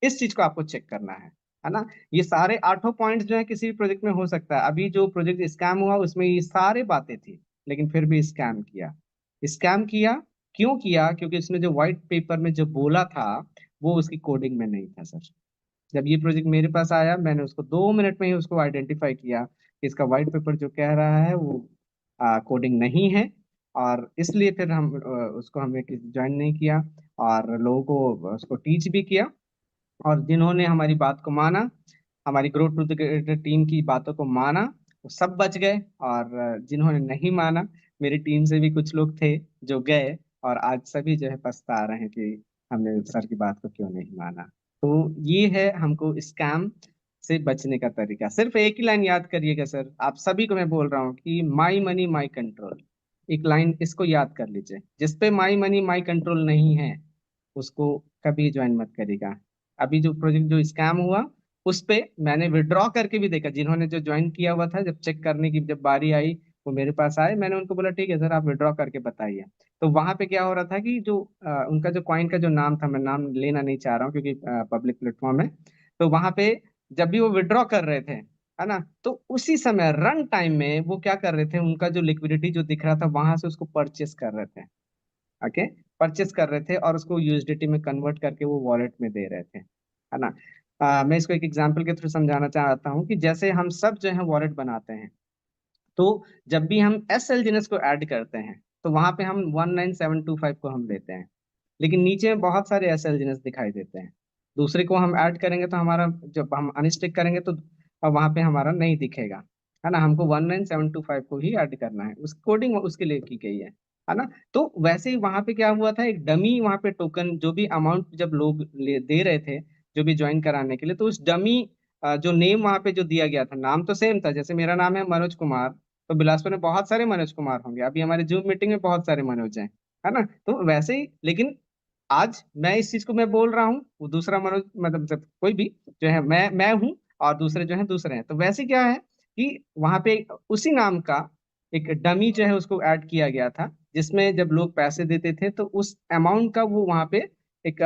इस चीज को आपको चेक करना है ना। ये सारे 8 पॉइंट्स जो है किसी भी प्रोजेक्ट में हो सकता है। अभी जो प्रोजेक्ट स्कैम हुआ उसमें ये सारे बातें थी, लेकिन फिर भी स्कैम किया। स्कैम किया क्यों किया? क्योंकि उसने जो व्हाइट पेपर में जो बोला था वो उसकी कोडिंग में नहीं था सर। जब ये प्रोजेक्ट मेरे पास आया मैंने उसको 2 मिनट में ही उसको आइडेंटिफाई किया कि इसका व्हाइट पेपर जो कह रहा है वो कोडिंग नहीं है। और इसलिए फिर हम उसको हमने ज्वाइन नहीं किया और लोगों को उसको टीच भी किया। और जिन्होंने हमारी बात को माना, हमारी ग्रो टू द टीम की बातों को माना, वो सब बच गए। और जिन्होंने नहीं माना, मेरी टीम से भी कुछ लोग थे जो गए और आज सभी जो है पछता रहे हैं कि हमने सर की बात को क्यों नहीं माना। तो ये है हमको स्कैम से बचने का तरीका। सिर्फ एक ही लाइन याद करिएगा सर, आप सभी को मैं बोल रहा हूँ कि माई मनी माई कंट्रोल। एक लाइन इसको याद कर लीजिए, जिसपे माई मनी माई कंट्रोल नहीं है उसको कभी ज्वाइन मत करिएगा। अभी जो प्रोजेक्ट जो स्कैम हुआ उस पे मैंने विड्रॉ करके भी देखा, जिन्होंने जो ज्वाइन किया हुआ था, जब चेक करने की जब बारी आई वो मेरे पास आए, मैंने उनको बोला ठीक है सर आप विड्रॉ करके बताइए। तो वहां पे क्या हो रहा था कि जो उनका जो कॉइन का जो नाम था, मैं नाम लेना नहीं चाह रहा हूँ क्योंकि पब्लिक प्लेटफॉर्म है। तो वहां पे जब भी वो विड्रॉ कर रहे थे, है ना, तो उसी समय रन टाइम में वो क्या कर रहे थे, उनका जो लिक्विडिटी जो दिख रहा था वहां से उसको परचेस कर रहे थे, ओके, परचेस कर रहे थे और उसको यूएसडीटी में कन्वर्ट करके वो वॉलेट में दे रहे थे, है ना। मैं इसको एक एग्जांपल के थ्रू समझाना चाहता हूँ कि जैसे हम सब जो है वॉलेट बनाते हैं, तो जब भी हम एस एल जिनस को ऐड करते हैं तो वहां पे हम 19725 को हम लेते हैं, लेकिन नीचे में बहुत सारे एस एल जिनस दिखाई देते हैं। दूसरे को हम ऐड करेंगे तो हमारा, जब हम अनस्टिक करेंगे तो वहां पे हमारा नहीं दिखेगा, है ना। हमको 19725 को ही ऐड करना है, उस कोडिंग उसके लिए की गई है ना। तो वैसे ही वहां पे क्या हुआ था, एक डमी वहां पे टोकन, जो भी अमाउंट जब लोग दे रहे थे जो भी ज्वाइन कराने के लिए, तो उस डमी जो नेम वहां पे जो दिया गया था, नाम तो सेम था, जैसे मेरा नाम है मनोज कुमार, तो बिलासपुर में बहुत सारे मनोज कुमार होंगे, अभी हमारे जूम मीटिंग में बहुत सारे मनोज हैं, है ना। तो वैसे ही, लेकिन आज मैं इस चीज को मैं बोल रहा हूँ, वो दूसरा मनोज, मतलब जब कोई भी जो है, मैं हूँ और दूसरे जो है दूसरे हैं, तो वैसे क्या है कि वहां पे उसी नाम का एक डमी जो है उसको ऐड किया गया था, जिसमें जब लोग पैसे देते थे तो उस अमाउंट का वो वहां पे एक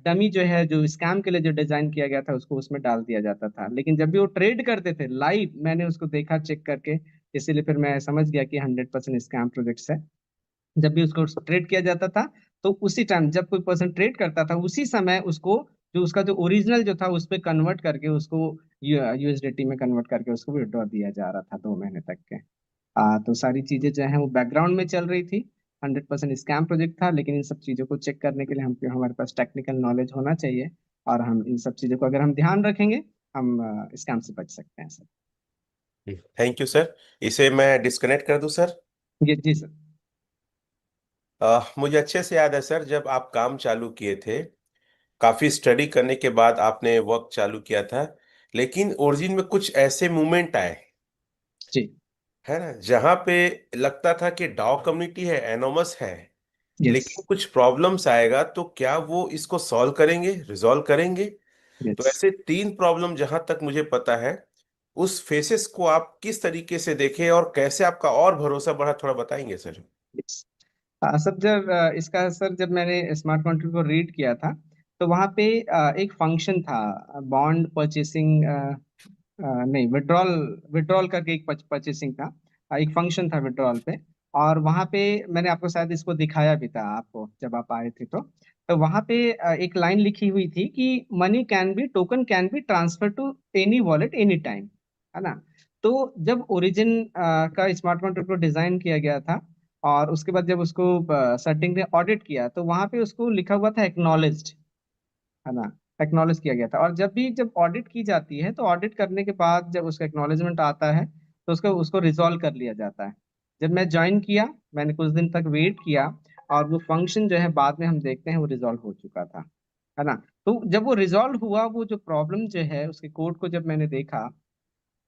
डमी जो है, जो स्कैम के लिए जो डिजाइन किया गया था, उसको उसमें डाल दिया जाता था। लेकिन जब भी वो ट्रेड करते थे लाइव, मैंने उसको देखा चेक करके, इसीलिए फिर मैं समझ गया कि 100% स्कैम प्रोजेक्ट्स है। जब भी उसको ट्रेड किया जाता था, तो उसी टाइम जब कोई पर्सन ट्रेड करता था, उसी समय उसको, जो उसका जो ओरिजिनल जो था उस पे कन्वर्ट करके उसको यूएसडीटी में कन्वर्ट करके उसको विड्रॉ दिया जा रहा था 2 महीने तक के। तो सारी चीजें जो है वो बैकग्राउंड में चल रही थी। 100% स्कैम प्रोजेक्ट था, लेकिन इन सब चीजों को चेक करने के लिए हम, हमारे पास टेक्निकल नॉलेज होना चाहिए, और हम इन सब चीजों को अगर हम ध्यान रखेंगे, हम स्कैम से बच सकते हैं सर। Thank you sir. इसे मैं डिस्कनेक्ट कर दूं सर? ये जी सर। मुझे अच्छे से याद है सर, जब आप काम चालू किए थे, काफी स्टडी करने के बाद आपने वर्क चालू किया था, लेकिन ओरिजिन में कुछ ऐसे मूवमेंट आए, जी। है ना, जहां पे लगता था कि डाउ कम्युनिटी है, एनोमस है, यस। लेकिन कुछ प्रॉब्लम्स आएगा तो क्या वो इसको सॉल्व करेंगे, रिजॉल्व करेंगे? तो यस। ऐसे 3 प्रॉब्लम जहां तक मुझे पता है, उस फेसेस को आप किस तरीके से देखे और कैसे आपका और भरोसा बढ़ा, थोड़ा बताएंगे सर? यस। सर जब इसका सर जब मैंने स्मार्ट कॉन्ट्रैक्ट को रीड किया था, तो वहाँ पे एक फंक्शन था, बॉन्ड परचेसिंग, नहीं, विड्रॉल, विड्रॉल करके एक परचेसिंग था, एक फंक्शन था विड्रॉल पे। और वहाँ पे मैंने आपको शायद इसको दिखाया भी था आपको जब आप आए थे, तो वहाँ पे एक लाइन लिखी हुई थी कि money can be, token can be transfer to any wallet any time, है ना। तो जब ओरिजिन का स्मार्ट कॉन्ट्रैक्ट को डिजाइन किया गया था, और उसके बाद जब उसको सेटिंग ने ऑडिट किया, तो वहां पे उसको लिखा हुआ था एक्नॉलेज्ड, है ना। एक्नॉलेज किया गया था, और जब भी जब ऑडिट की जाती है, तो ऑडिट करने के बाद जब उसका एक्नॉलेजमेंट आता है, तो उसको उसको रिजॉल्व कर लिया जाता है। जब मैं ज्वाइन किया, मैंने कुछ दिन तक वेट किया, और वो फंक्शन जो है बाद में हम देखते हैं वो रिजॉल्व हो चुका था, है ना। तो जब वो रिजॉल्व हुआ, वो जो प्रॉब्लम जो है उसके कोड को जब मैंने देखा,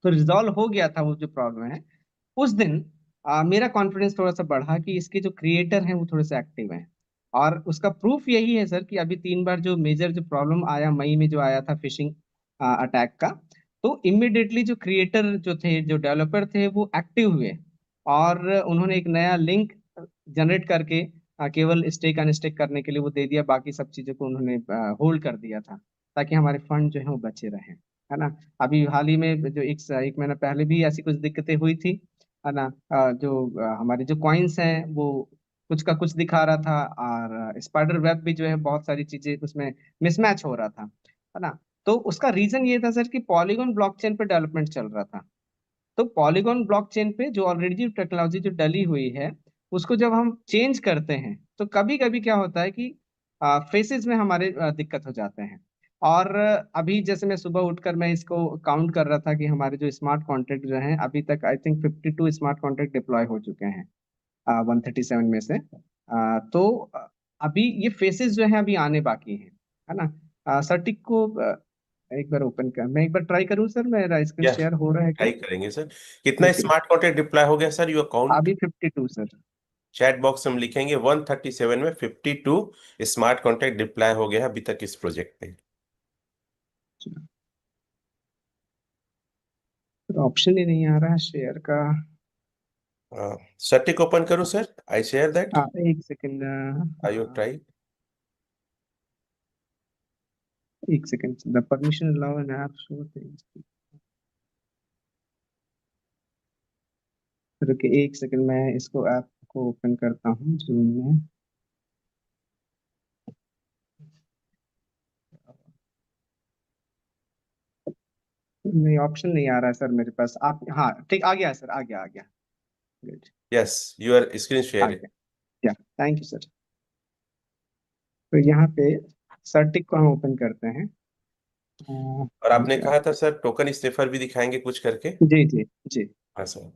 तो रिजॉल्व हो गया था वो जो प्रॉब्लम है। उस दिन मेरा कॉन्फिडेंस थोड़ा सा बढ़ा कि इसके जो क्रिएटर हैं वो थोड़े से एक्टिव हैं। और उसका प्रूफ यही है सर कि अभी 3 बार जो मेजर जो प्रॉब्लम आया, मई में जो आया था फिशिंग अटैक का, तो इमिडिएटली जो क्रिएटर जो थे, जो डेवलपर थे, वो एक्टिव हुए, और उन्होंने एक नया लिंक जनरेट करके केवल स्टेक अनस्टेक करने के लिए वो दे दिया, बाकी सब चीजों को उन्होंने होल्ड कर दिया था, ताकि हमारे फंड जो है वो बचे रहें, है ना। अभी हाल ही में जो एक महीना पहले भी ऐसी कुछ दिक्कतें हुई थी, है ना। जो हमारे जो कॉइन्स हैं वो कुछ का कुछ दिखा रहा था, और स्पाइडर वेब भी जो है बहुत सारी चीजें उसमें मिसमैच हो रहा था, है ना। तो उसका रीजन ये था सर कि पॉलीगॉन ब्लॉकचेन पे डेवलपमेंट चल रहा था। तो पॉलीगॉन ब्लॉकचेन पे जो ऑलरेडी जो टेक्नोलॉजी जो डली हुई है, उसको जब हम चेंज करते हैं, तो कभी कभी क्या होता है कि फेसेस में हमारे दिक्कत हो जाते हैं। और अभी जैसे मैं सुबह उठकर मैं इसको काउंट कर रहा था कि हमारे जो स्मार्ट कॉन्ट्रैक्ट जो हैं, अभी तक I think 52 smart contract deploy हो चुके हैं 137 में से। तो अभी ये फेसेस जो हैं अभी आने बाकी हैं, है ना। सर्टिक को एक बार ओपन कर, मैं एक बार ट्राई करूं सर, मेरा स्क्रीन या शेयर हो रहा है क्या? ट्राई करेंगे सर। कितना ओके। स्मार्ट कॉन्ट्रैक्ट डिप्लॉय हो गया सर, योर अकाउंट? अभी 52 सर। चैट बॉक्स में हम लिखेंगे 137 में 52 स्मार्ट कॉन्ट्रैक्ट डिप्लॉय हो गया है अभी तक इस प्रोजेक्ट में। ऑप्शन ही नहीं आ रहा है शेयर का। सर्टिक ओपन करो सर, आई शेयर दैट, एक सेकंड। I you try. एक second, the permission allow an app show things. रुकिए एक सेकंड, मैं इसको ऐप को ओपन करता हूँ जूम में। नहीं, ऑप्शन नहीं आ रहा है सर मेरे पास। आप, हाँ ठीक, आ गया सर, आ गया, आ गया। गुड। यस, योर स्क्रीन आ शेयर। गया। Yeah, thank you sir. तो यहाँ पे सर्टिक को हम ओपन करते हैं। और कहाँ आपने गया? कहा था सर टोकन स्निफर भी दिखाएंगे कुछ करके। जी जी जी। हाँ सर।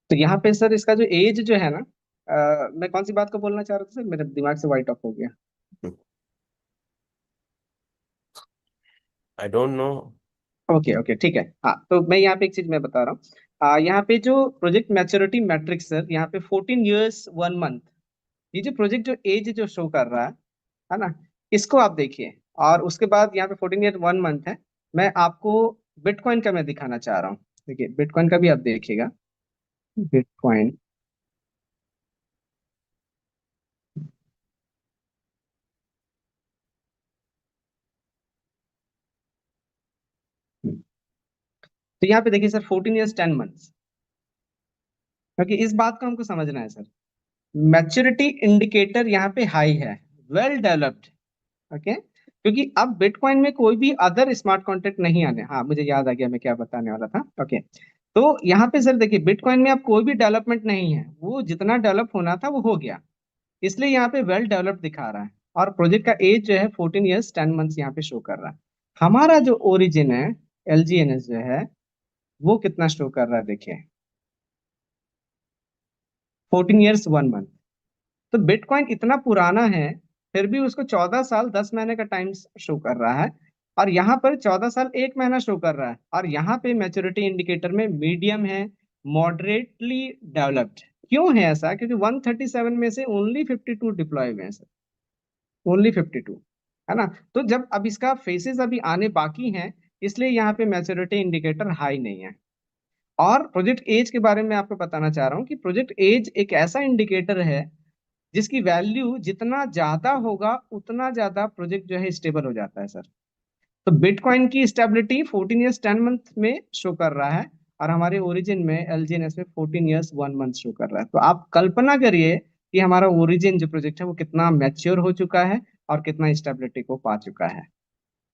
तो यहाँ पे सर इसका जो एज जो है ना, मैं कौन सी बात को बोलना चाह रहा था सर, मेरे दिमाग से वाइट ऑफ हो गया। I don't know. Okay okay, ठीक है। हाँ, तो मैं यहाँ पे एक चीज मैं बता रहा हूँ। यहाँ पे जो प्रोजेक्ट मैच्योरिटी मैट्रिक्स सर, यहाँ पे 14 years 1 month, ये जो प्रोजेक्ट जो एज जो शो कर रहा है ना, इसको आप देखिए। और उसके बाद यहाँ पे 14 year 1 month है। मैं आपको बिटकॉइन का मैं दिखाना चाह रहा हूँ। देखिए, बिटकॉइन का भी आप देखिएगा। बिटकॉइन। तो यहाँ पे देखिए सर, 14 years 10 months, क्योंकि इस बात को हमको समझना है सर। मैच्योरिटी इंडिकेटर यहाँ पे हाई है, वेल डेवलप्ड। ओके, क्योंकि अब बिटकॉइन में कोई भी अदर स्मार्ट कॉन्ट्रैक्ट नहीं आने। हाँ, मुझे याद आ गया मैं क्या बताने वाला था। ओके, तो यहाँ पे सर देखिए, बिटकॉइन में अब कोई भी डेवलपमेंट नहीं है, वो जितना डेवलप होना था वो हो गया। इसलिए यहाँ पे वेल डेवलप्ड दिखा रहा है। और प्रोजेक्ट का एज जो है 14 years 10 months यहाँ पे शो कर रहा है। हमारा जो ओरिजिन है, LGNS जो है, वो कितना शो कर रहा है देखिए, 14 years 1 month। तो बिटकॉइन इतना पुराना है, फिर भी उसको 14 साल 10 महीने का टाइम शो कर रहा है। और यहाँ पर 14 साल 1 महीना शो कर रहा है। और यहाँ पे मैच्योरिटी इंडिकेटर में मीडियम है, मॉडरेटली डेवलप्ड। क्यों है ऐसा? क्योंकि 137 में से ओनली 52 डिप्लॉय हुए हैं सर, ओनली 52, है ना। तो जब अब इसका फेसेस अभी आने बाकी हैं, इसलिए यहाँ पे मैच्योरिटी इंडिकेटर हाई नहीं है। और प्रोजेक्ट एज के बारे में आपको बताना चाह रहा हूँ कि प्रोजेक्ट एज एक ऐसा इंडिकेटर है जिसकी वैल्यू जितना ज्यादा होगा उतना ज्यादा प्रोजेक्ट जो है स्टेबल हो जाता है सर। तो बिटकॉइन की स्टेबिलिटी 14 years 10 month में शो कर रहा है। और हमारे ओरिजिन में, LGNS में, 14 years 1 month शो कर रहा है। तो आप कल्पना करिए कि हमारा ओरिजिन जो प्रोजेक्ट है वो कितना मैच्योर हो चुका है और कितना स्टेबिलिटी को पा चुका है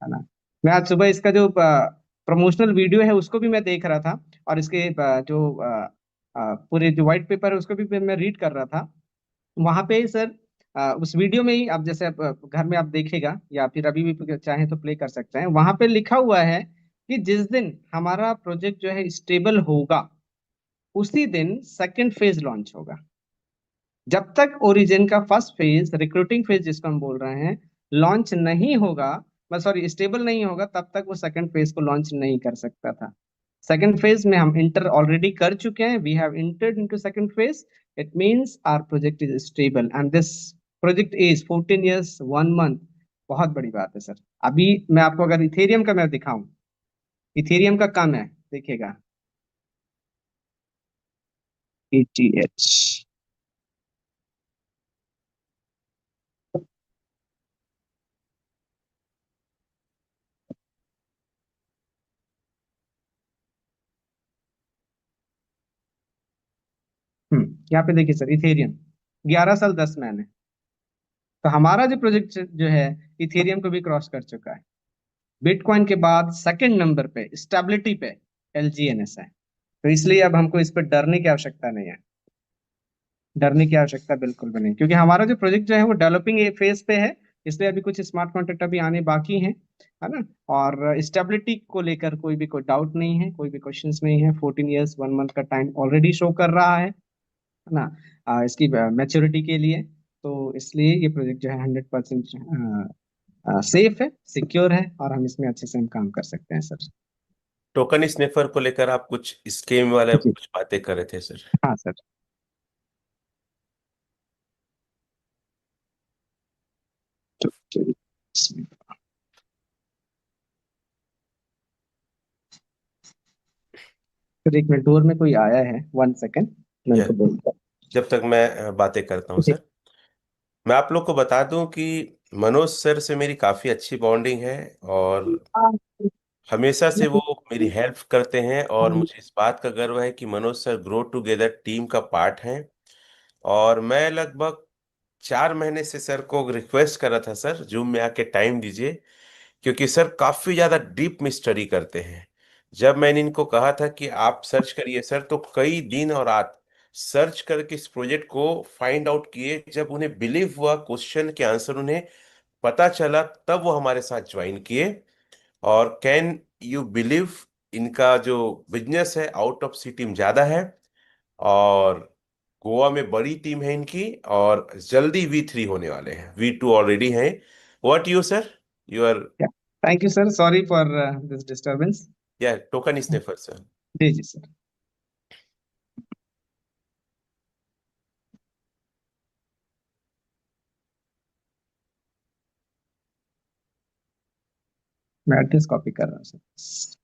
ना। मैं आज सुबह इसका जो प्रमोशनल वीडियो है उसको भी मैं देख रहा था। और इसके जो पूरे जो व्हाइट पेपर है उसको भी मैं रीड कर रहा था। वहां पे सर, उस वीडियो में ही आप जैसे आप घर में आप देखेगा, या फिर अभी भी चाहें तो प्ले कर सकते हैं। वहां पे लिखा हुआ है कि जिस दिन हमारा प्रोजेक्ट जो है स्टेबल होगा, उसी दिन सेकंड फेज लॉन्च होगा। जब तक ओरिजिन का फर्स्ट फेज, रिक्रूटिंग फेज जिसको हम बोल रहे हैं, लॉन्च नहीं होगा, सॉरी, स्टेबल नहीं होगा, तब तक वो सेकंड फेज को लॉन्च नहीं कर सकता था। सेकंड फेज में हम इंटर ऑलरेडी कर चुके हैं। We have entered into second phase. It means our project is stable and this project is 14 years 1 month। बहुत बड़ी बात है सर। अभी मैं आपको अगर इथेरियम का मैं दिखाऊं, इथेरियम का कम है, देखिएगा, ETH। यहाँ पे देखिए सर, इथेरियम 11 साल 10 महीने। तो हमारा जो प्रोजेक्ट जो है, इथेरियम को भी क्रॉस कर चुका है। बिटकॉइन के बाद सेकंड नंबर पे स्टेबिलिटी पे LGNS है। तो इसलिए अब हमको इस पर डरने की आवश्यकता नहीं है। डरने की आवश्यकता बिल्कुल भी नहीं, क्योंकि हमारा जो प्रोजेक्ट जो है वो डेवलपिंग फेज पे है। इसलिए अभी कुछ स्मार्ट कॉन्ट्रैक्ट अभी आने बाकी हैं, है ना। और स्टेबिलिटी को लेकर कोई डाउट नहीं है, कोई भी क्वेश्चंस नहीं है। 14 years 1 month का टाइम ऑलरेडी शो कर रहा है ना, इसकी मैच्योरिटी के लिए। तो इसलिए ये प्रोजेक्ट जो है 100% सेफ है, सिक्योर है, और हम इसमें अच्छे से हम काम कर सकते हैं सर। टोकन स्निफर को लेकर आप कुछ स्कीम वाले जी। कुछ बातें कर रहे थे सर। हाँ सर। फिर एक मिनट, डोर में कोई आया है, 1 सेकेंड, मैं यह उनको बोलता हूँ। जब तक मैं बातें करता हूँ जी। सर, मैं आप लोग को बता दूं कि मनोज सर से मेरी काफ़ी अच्छी बॉन्डिंग है, और हमेशा से वो मेरी हेल्प करते हैं, और मुझे इस बात का गर्व है कि Manoj sir grow together team का पार्ट हैं। और मैं लगभग 4 महीने से सर को रिक्वेस्ट कर रहा था, सर जूम में आके टाइम दीजिए, क्योंकि सर काफ़ी ज़्यादा डीप में स्टडी करते हैं। जब मैंने इनको कहा था कि आप सर्च करिए सर, तो कई दिन और रात सर्च करके इस प्रोजेक्ट को फाइंड आउट किए। जब उन्हें बिलीव हुआ, क्वेश्चन के आंसर उन्हें पता चला, तब वो हमारे साथ ज्वाइन किए। और कैन यू बिलीव, इनका जो बिजनेस है आउट ऑफ सी टीम ज़्यादा है, और गोवा में बड़ी टीम है इनकी, और जल्दी V3 होने वाले हैं, V2 ऑलरेडी हैं। What you sir, you are. Thank you sir, sorry for this disturbance. Yeah token sniffer sir. जी जी सर। मैं एड्रेस कॉपी कर रहा हूँ सर।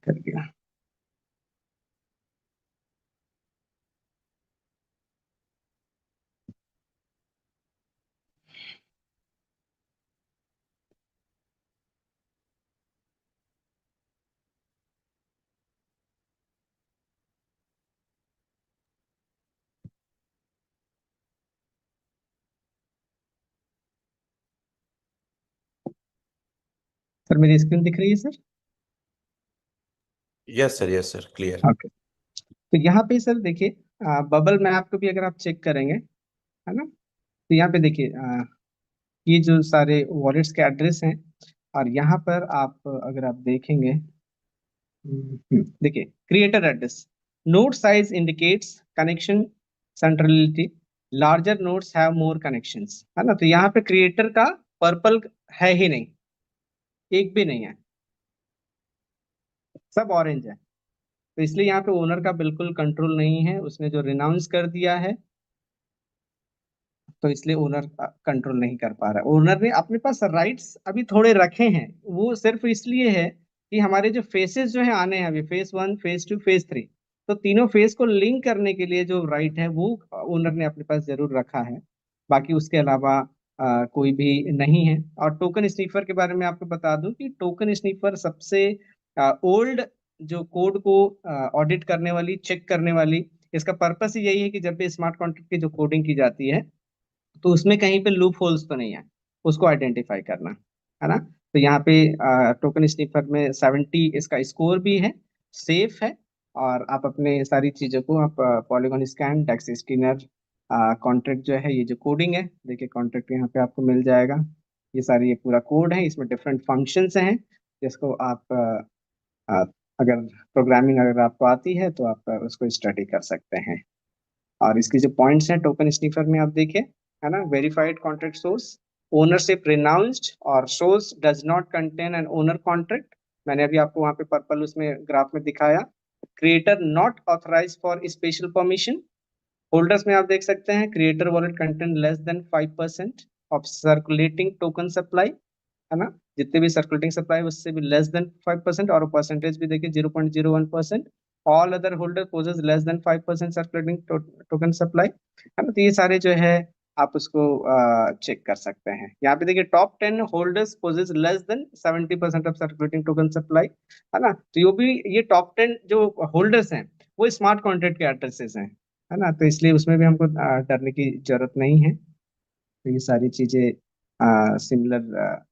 कर दिया। सर मेरी स्क्रीन दिख रही है sir? Yes sir, clear. Okay. तो यहाँ पे सर देखिए, बबल मैप को भी अगर आप चेक करेंगे, है ना, तो यहाँ पे देखिए, ये जो सारे वॉलेट्स के एड्रेस हैं, और यहाँ पर आप अगर आप देखेंगे, देखिए creator address, node size indicates connection centrality, larger nodes have more connections, है ना, तो यहाँ पे क्रिएटर का पर्पल है ही नहीं, एक भी नहीं है, सब ऑरेंज है। तो इसलिए यहाँ पे ओनर का बिल्कुल कंट्रोल नहीं है, उसने जो रिनाउंस कर दिया है, तो इसलिए ओनर कंट्रोल नहीं कर पा रहा है। ओनर ने अपने पास राइट्स अभी थोड़े रखे हैं, वो सिर्फ इसलिए है कि हमारे जो फेसेस जो है आने हैं, अभी फेज 1, फेज 2, फेज 3, तो तीनों फेज को लिंक करने के लिए जो राइट है वो ओनर ने अपने पास जरूर रखा है। बाकी उसके अलावा कोई भी नहीं है। और टोकन स्नीफर के बारे में आपको बता दूं कि टोकन स्नीफर सबसे ओल्ड जो कोड को ऑडिट करने वाली, चेक करने वाली, इसका पर्पस ही यही है कि जब भी स्मार्ट कॉन्ट्रैक्ट की जो कोडिंग की जाती है, तो उसमें कहीं पे लूप होल्स तो नहीं है, उसको आइडेंटिफाई करना, है ना। तो यहाँ पे टोकन स्निफर में 70 इसका स्कोर भी है, सेफ है। और आप अपने सारी चीजों को आप polygon scan, text scanner, contract जो है, ये जो कोडिंग है, देखिए कॉन्ट्रैक्ट यहाँ पे आपको मिल जाएगा। ये सारी, ये पूरा कोड है, इसमें डिफरेंट फंक्शंस हैं जिसको आप अ, अगर प्रोग्रामिंग अगर आपको आती है तो आप उसको स्टडी कर सकते हैं। और इसकी जो पॉइंट्स हैं टोकन स्नीफर में, आप देखिए, है ना, verified contract source, ownership renounced, और source does not contain an owner contract, मैंने अभी आपको वहां पे पर्पल उसमें ग्राफ में दिखाया। Creator not authorize for special permission, holders में आप देख सकते हैं, creator wallet contain less than 5% of circulating token supply, है ना, जितने भी सर्कुलेटिंग सप्लाई उससे भी लेस देन 5%, और परसेंटेज भी देखिए 0.01%। All other holder possess less than 5% circulating token supply, है ना। तो ये सारे जो है आप उसको चेक कर सकते हैं। यहाँ पे देखिए top 10 holders possess less than 70% of circulating token supply, है ना। तो ये भी, ये टॉप 10 जो होल्डर्स हैं वो स्मार्ट कॉन्ट्रैक्ट के एड्रेसेस हैं, है ना, तो इसलिए उसमें भी हमको डरने की जरूरत नहीं है। तो ये सारी चीजें सिमिलर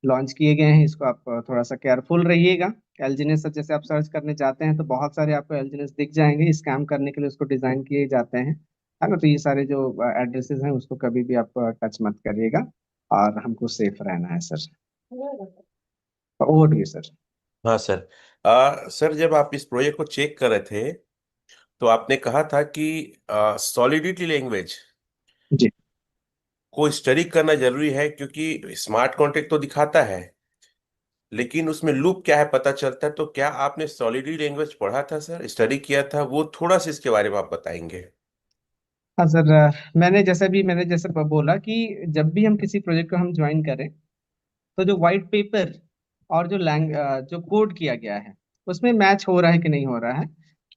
लॉन्च किए गए हैं। इसको आप थोड़ा सा केयरफुल रहिएगा। एलजीनेस जैसे आप सर्च करने जाते हैं तो बहुत सारे आपको एलजीनेस दिख जाएंगे, स्कैम करने के लिए उसको डिजाइन किए जाते हैं, है ना। तो ये सारे जो एड्रेसेस हैं उसको कभी भी आप टच मत करिएगा, और हमको सेफ रहना है sir. Over to you sir. हाँ सर। सर, जब आप इस प्रोजेक्ट को चेक कर रहे थे तो आपने कहा था कि सॉलिडिटी लैंग्वेज जी। को स्टडी करना जरूरी है, क्योंकि स्मार्ट कॉन्ट्रैक्ट तो दिखाता है लेकिन उसमें लूप क्या है पता चलता है। तो क्या आपने सॉलिडिटी लैंग्वेज पढ़ा था सर, स्टडी किया था? वो थोड़ा सा इसके बारे में आप बताएंगे। हाँ सर, मैंने जैसे बोला कि जब भी हम किसी प्रोजेक्ट को हम ज्वाइन करें, तो जो व्हाइट पेपर और जो कोड किया गया है उसमें मैच हो रहा है कि नहीं हो रहा है।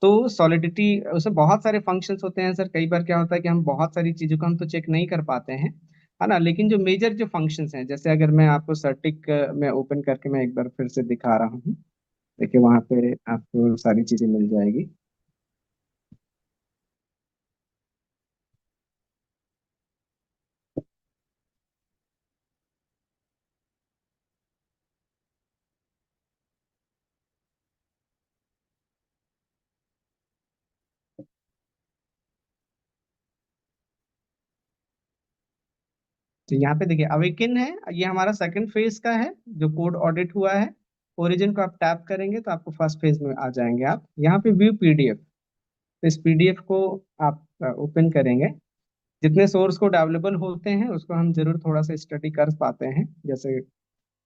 तो सॉलिडिटी, उसमें बहुत सारे फंक्शंस होते हैं सर। कई बार क्या होता है कि हम बहुत सारी चीजों को हम तो चेक नहीं कर पाते हैं, है ना। लेकिन जो मेजर जो फंक्शंस हैं, जैसे अगर मैं आपको सर्टिक में ओपन करके मैं एक बार फिर से दिखा रहा हूँ, देखिए वहां पे आपको सारी चीजें मिल जाएगी। तो यहाँ पे देखिए अवेकिन है, ये हमारा सेकंड फेज का है जो कोड ऑडिट हुआ है। ओरिजिन को आप टैप करेंगे तो आपको फर्स्ट फेज में आ जाएंगे। आप यहाँ पे व्यू पीडीएफ, तो इस पीडीएफ को आप ओपन करेंगे। जितने सोर्स कोड अवेलेबल होते हैं उसको हम जरूर थोड़ा सा स्टडी कर पाते हैं। जैसे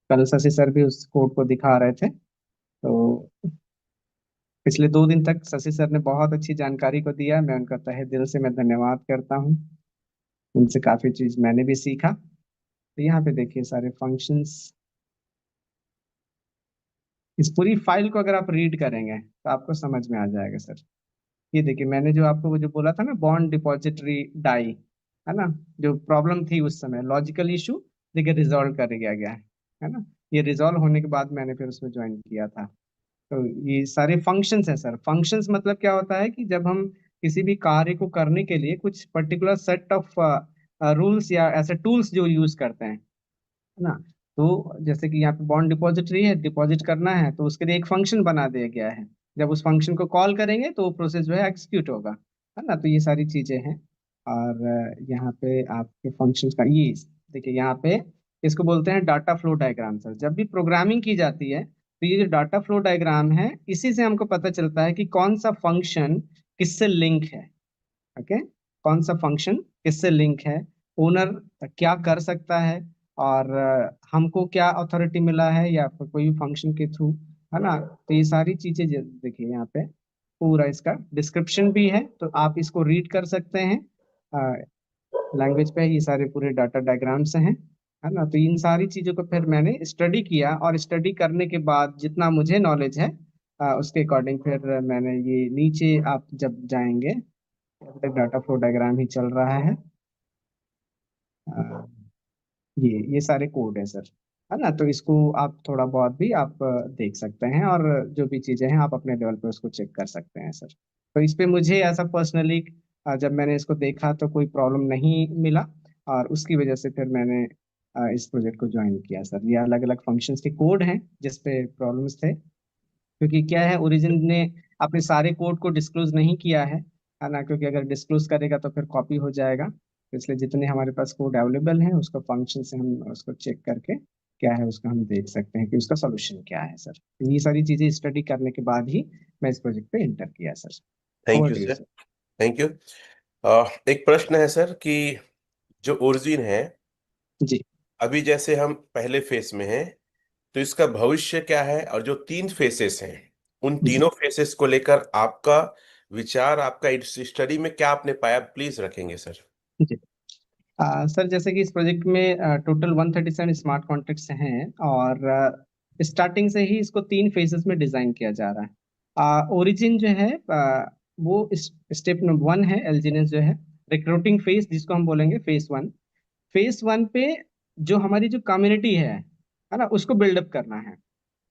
कल शशि सर भी उस कोड को दिखा रहे थे, तो पिछले 2 दिन तक शशि सर ने बहुत अच्छी जानकारी को दिया। मैं उनका तहे दिल से मैं धन्यवाद करता हूँ। उनसे काफी चीज मैंने भी सीखा। तो यहाँ पे देखिए सारे फंक्शंस, इस पूरी फाइल को अगर आप रीड करेंगे तो आपको समझ में आ जाएगा सर। ये देखिए मैंने जो आपको वो जो बोला था ना, बॉन्ड डिपॉजिटरी डाई, है ना, जो प्रॉब्लम थी उस समय लॉजिकल इशू, देखिए रिजॉल्व कर दिया गया है ना। ये रिजॉल्व होने के बाद मैंने फिर उसमें ज्वाइन किया था। तो ये सारे फंक्शंस हैं सर। फंक्शंस मतलब क्या होता है कि जब हम किसी भी कार्य को करने के लिए कुछ पर्टिकुलर सेट ऑफ रूल्स या ऐसे टूल्स जो यूज करते हैं, है ना। तो जैसे कि यहाँ पे बॉन्ड डिपॉजिटरी है, डिपॉजिट करना है तो उसके लिए एक फंक्शन बना दिया गया है। जब उस फंक्शन को कॉल करेंगे तो वो प्रोसेस जो है एग्जीक्यूट होगा, है ना। तो ये सारी चीजें हैं। और यहाँ पे आपके फंक्शंस का ये देखिए, यहाँ पे इसको बोलते हैं डाटा फ्लो डायग्राम सर। जब भी प्रोग्रामिंग की जाती है तो ये जो डाटा फ्लो डायग्राम है, इसी से हमको पता चलता है कि कौन सा फंक्शन किससे लिंक है। ओके, कौन सा फंक्शन किससे लिंक है, ओनर क्या कर सकता है, और हमको क्या अथॉरिटी मिला है या फिर कोई भी फंक्शन के थ्रू, है ना। तो ये सारी चीजें देखिए यहाँ पे पूरा इसका डिस्क्रिप्शन भी है, तो आप इसको रीड कर सकते हैं। लैंग्वेज पे ये सारे पूरे डाटा डायग्राम्स हैं, है ना। तो इन सारी चीजों को फिर मैंने स्टडी किया, और स्टडी करने के बाद जितना मुझे नॉलेज है उसके अकॉर्डिंग फिर मैंने ये नीचे आप जब जाएंगे, अभी तक डाटा फ्लो डायग्राम ही चल रहा है। अ, ये सारे कोड है सर, है ना। तो इसको आप थोड़ा बहुत भी आप देख सकते हैं, और जो भी चीजें हैं आप अपने लेवल पे उसको चेक कर सकते हैं सर। तो इस पे मुझे ऐसा पर्सनली जब मैंने इसको देखा तो कोई प्रॉब्लम नहीं मिला, और उसकी वजह से फिर मैंने इस प्रोजेक्ट को ज्वाइन किया सर। ये अलग अलग फंक्शंस के कोड हैं जिसपे प्रॉब्लम्स थे, क्योंकि क्या है, ओरिजिन ने अपने सारे कोड को डिस्क्लोज नहीं किया है ना। क्योंकि अगर डिस्क्लोज करेगा तो फिर कॉपी हो जाएगा। तो इसलिए जितने हमारे पास कोड अवेलेबल है उसका फंक्शन से हम उसको चेक करके क्या है उसका हम देख सकते हैं कि उसका सोल्यूशन क्या है सर। तो ये सारी चीजें स्टडी करने के बाद ही मैं इस प्रोजेक्ट पे एंटर किया sir. Thank over you to you sir. Sir. Thank you. एक प्रश्न है सर कि जो ओरिजिन है, जी। अभी जैसे हम पहले फेस में हैं, तो इसका भविष्य क्या है? और जो 3 फेसेस हैं, उन जी। तीनों फेसेस को लेकर आपका विचार, आपका इस स्टडी में क्या आपने पाया, प्लीज रखेंगे सर। जी। सर जैसे कि इस प्रोजेक्ट में टोटल 137 स्मार्ट कॉन्ट्रैक्ट्स हैं, और स्टार्टिंग से ही इसको 3 फेजेस में डिजाइन किया जा रहा है। ओरिजिन जो है वो स्टेप नंबर 1 है। एलजीनेस जो है रिक्रूटिंग फेज, जिसको हम बोलेंगे फेज 1। फेज 1 पे जो हमारी जो कम्युनिटी है ना, उसको बिल्डअप करना है।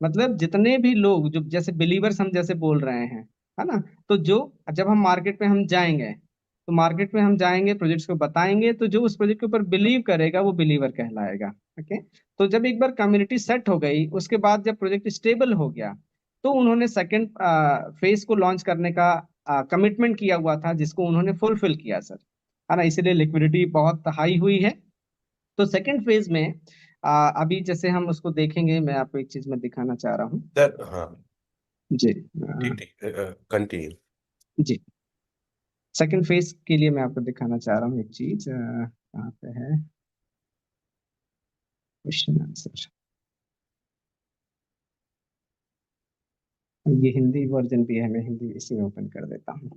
मतलब जितने भी लोग जो जैसे बिलीवर्स हम जैसे बोल रहे हैं, है ना। तो जो जब हम मार्केट में हम जाएंगे तो मार्केट में हम जाएंगे, प्रोजेक्ट्स को बताएंगे, तो जो उस प्रोजेक्ट के ऊपर बिलीव करेगा वो बिलीवर कहलाएगा। ओके। तो जब एक बार कम्युनिटी सेट हो गई, उसके बाद जब प्रोजेक्ट स्टेबल हो गया, तो उन्होंने सेकंड फेज को लॉन्च करने का कमिटमेंट किया हुआ था, जिसको उन्होंने फुलफिल किया सर, है ना। इसीलिए लिक्विडिटी बहुत हाई हुई है। तो सेकंड फेज में अभी जैसे हम उसको देखेंगे, मैं आपको एक चीज में दिखाना चाह रहा हूँ। सर हाँ, जी। ठीक ठीक, कंटिन्यू। जी। सेकंड फेज के लिए मैं आपको दिखाना चाह रहा हूँ एक चीज, कहाँ पे है क्वेश्चन आंसर। ये हिंदी वर्जन भी है, मैं हिंदी इसी में ओपन कर देता हूँ।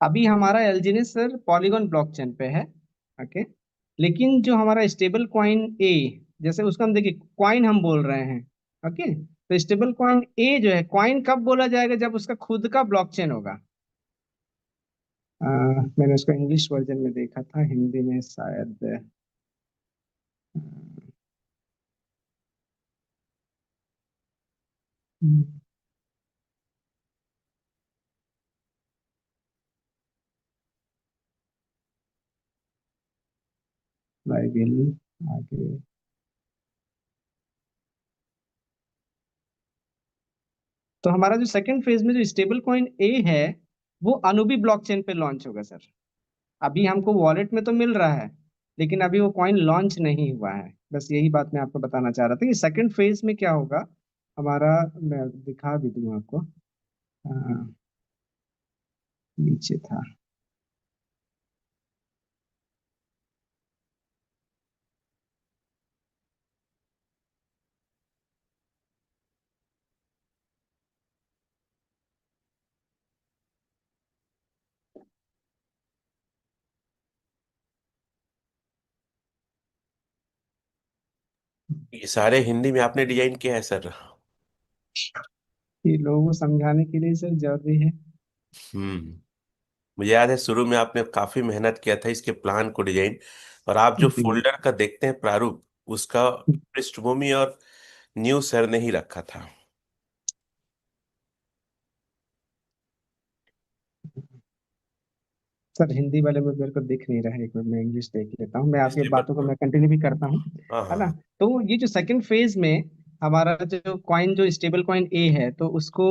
अभी हमारा एलजीनेस सर पॉलीगॉन ब्लॉकचेन पे है। ओके। लेकिन जो हमारा स्टेबल कॉइन ए, जैसे उसका हम देखिए कॉइन हम बोल रहे हैं। ओके। तो स्टेबल कॉइन ए जो है, कॉइन कब बोला जाएगा? जब उसका खुद का ब्लॉकचेन होगा। मैंने उसको इंग्लिश वर्जन में देखा था, हिंदी में शायद बाइबिल आगे। तो हमारा जो सेकंड फेज में जो स्टेबल कॉइन ए है, वो अनुबी ब्लॉकचेन पे लॉन्च होगा सर। अभी हमको वॉलेट में तो मिल रहा है, लेकिन अभी वो कॉइन लॉन्च नहीं हुआ है। बस यही बात मैं आपको बताना चाह रहा था कि सेकंड फेज में क्या होगा हमारा। मैं दिखा भी दूं आपको। नीचे था। ये सारे हिंदी में आपने डिजाइन किया है सर? ये लोगों को समझाने के लिए सर जरूरी है। हम्म। मुझे याद है शुरू में आपने काफी मेहनत किया था इसके प्लान को डिजाइन, और आप जो जी। फोल्डर का देखते हैं प्रारूप, उसका पृष्ठभूमि और न्यू सर ने ही रखा था। सर हिंदी वाले में मेरे को दिख नहीं रहा है, एक मिनट मैं इंग्लिश देख लेता हूँ, मैं आपकी इसलिए बातों को मैं कंटिन्यू भी करता हूँ, हाँ है हाँ ना। हाँ। तो ये जो सेकंड फेज में हमारा जो कॉइन, जो स्टेबल कॉइन ए है, तो उसको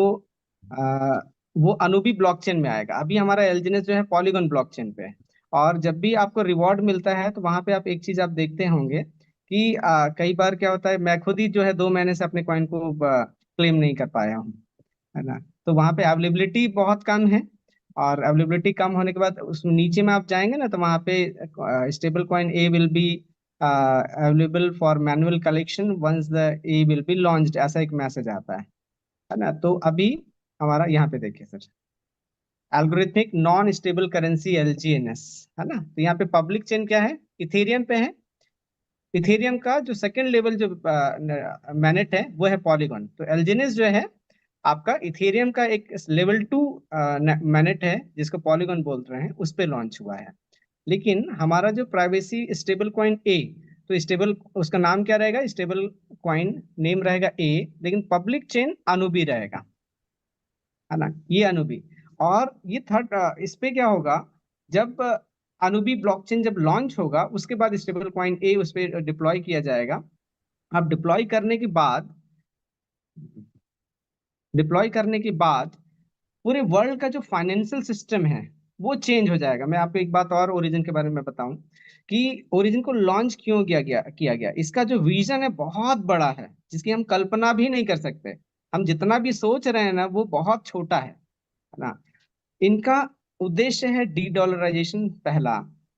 आ, वो अनुबी ब्लॉकचेन में आएगा। अभी हमारा एलजीनेस जो है पॉलीगॉन ब्लॉकचेन पे है। और जब भी आपको रिवॉर्ड मिलता है, तो वहां पे आप एक चीज आप देखते होंगे कि कई बार क्या होता है, मैं खुद ही जो है 2 महीने से अपने कॉइन को क्लेम नहीं कर पाया हूँ, है ना। तो वहां पे अवेलेबिलिटी बहुत कम है। और अवेलेबिलिटी कम होने के बाद उस नीचे में आप जाएंगे ना, तो वहां पे stable coin A will be available for manual collection once the A will be launched, ऐसा एक मैसेज आता है ना। तो अभी हमारा यहाँ पे देखिए sir, algorithmic non stable currency एलजीएनएस, है ना। तो यहाँ पे पब्लिक चेन क्या है, इथेरियम पे है। इथेरियम का जो सेकंड लेवल जो मैनेट है, वो है पॉलीगॉन। तो एलजीएनएस जो है आपका इथेरियम का एक लेवल 2 मैनेट है, जिसको पॉलीगॉन बोल रहे हैं, उस पे लॉन्च हुआ है। लेकिन हमारा जो प्राइवेसी स्टेबल कॉइन ए, तो स्टेबल उसका नाम क्या रहेगा, स्टेबल कॉइन नेम रहेगा ए, लेकिन पब्लिक चेन अनुबी रहेगा, है ना। ये अनुबी। और ये थर्ड, इस पे क्या होगा, जब अनुबी ब्लॉकचेन जब लॉन्च होगा, उसके बाद स्टेबल कॉइन ए उस पे डिप्लॉय किया जाएगा। अब डिप्लॉय करने के बाद पूरे वर्ल्ड का जो फाइनेंशियल सिस्टम है, वो चेंज हो जाएगा। मैं आपको एक बात और ओरिजिन के बारे में बताऊं कि ओरिजिन को लॉन्च क्यों किया गया। इसका जो विजन है बहुत बड़ा है, जिसकी हम कल्पना भी नहीं कर सकते। हम जितना भी सोच रहे हैं ना, वो बहुत छोटा है ना। इनका उद्देश्य है डी डॉलराइजेशन, पहला,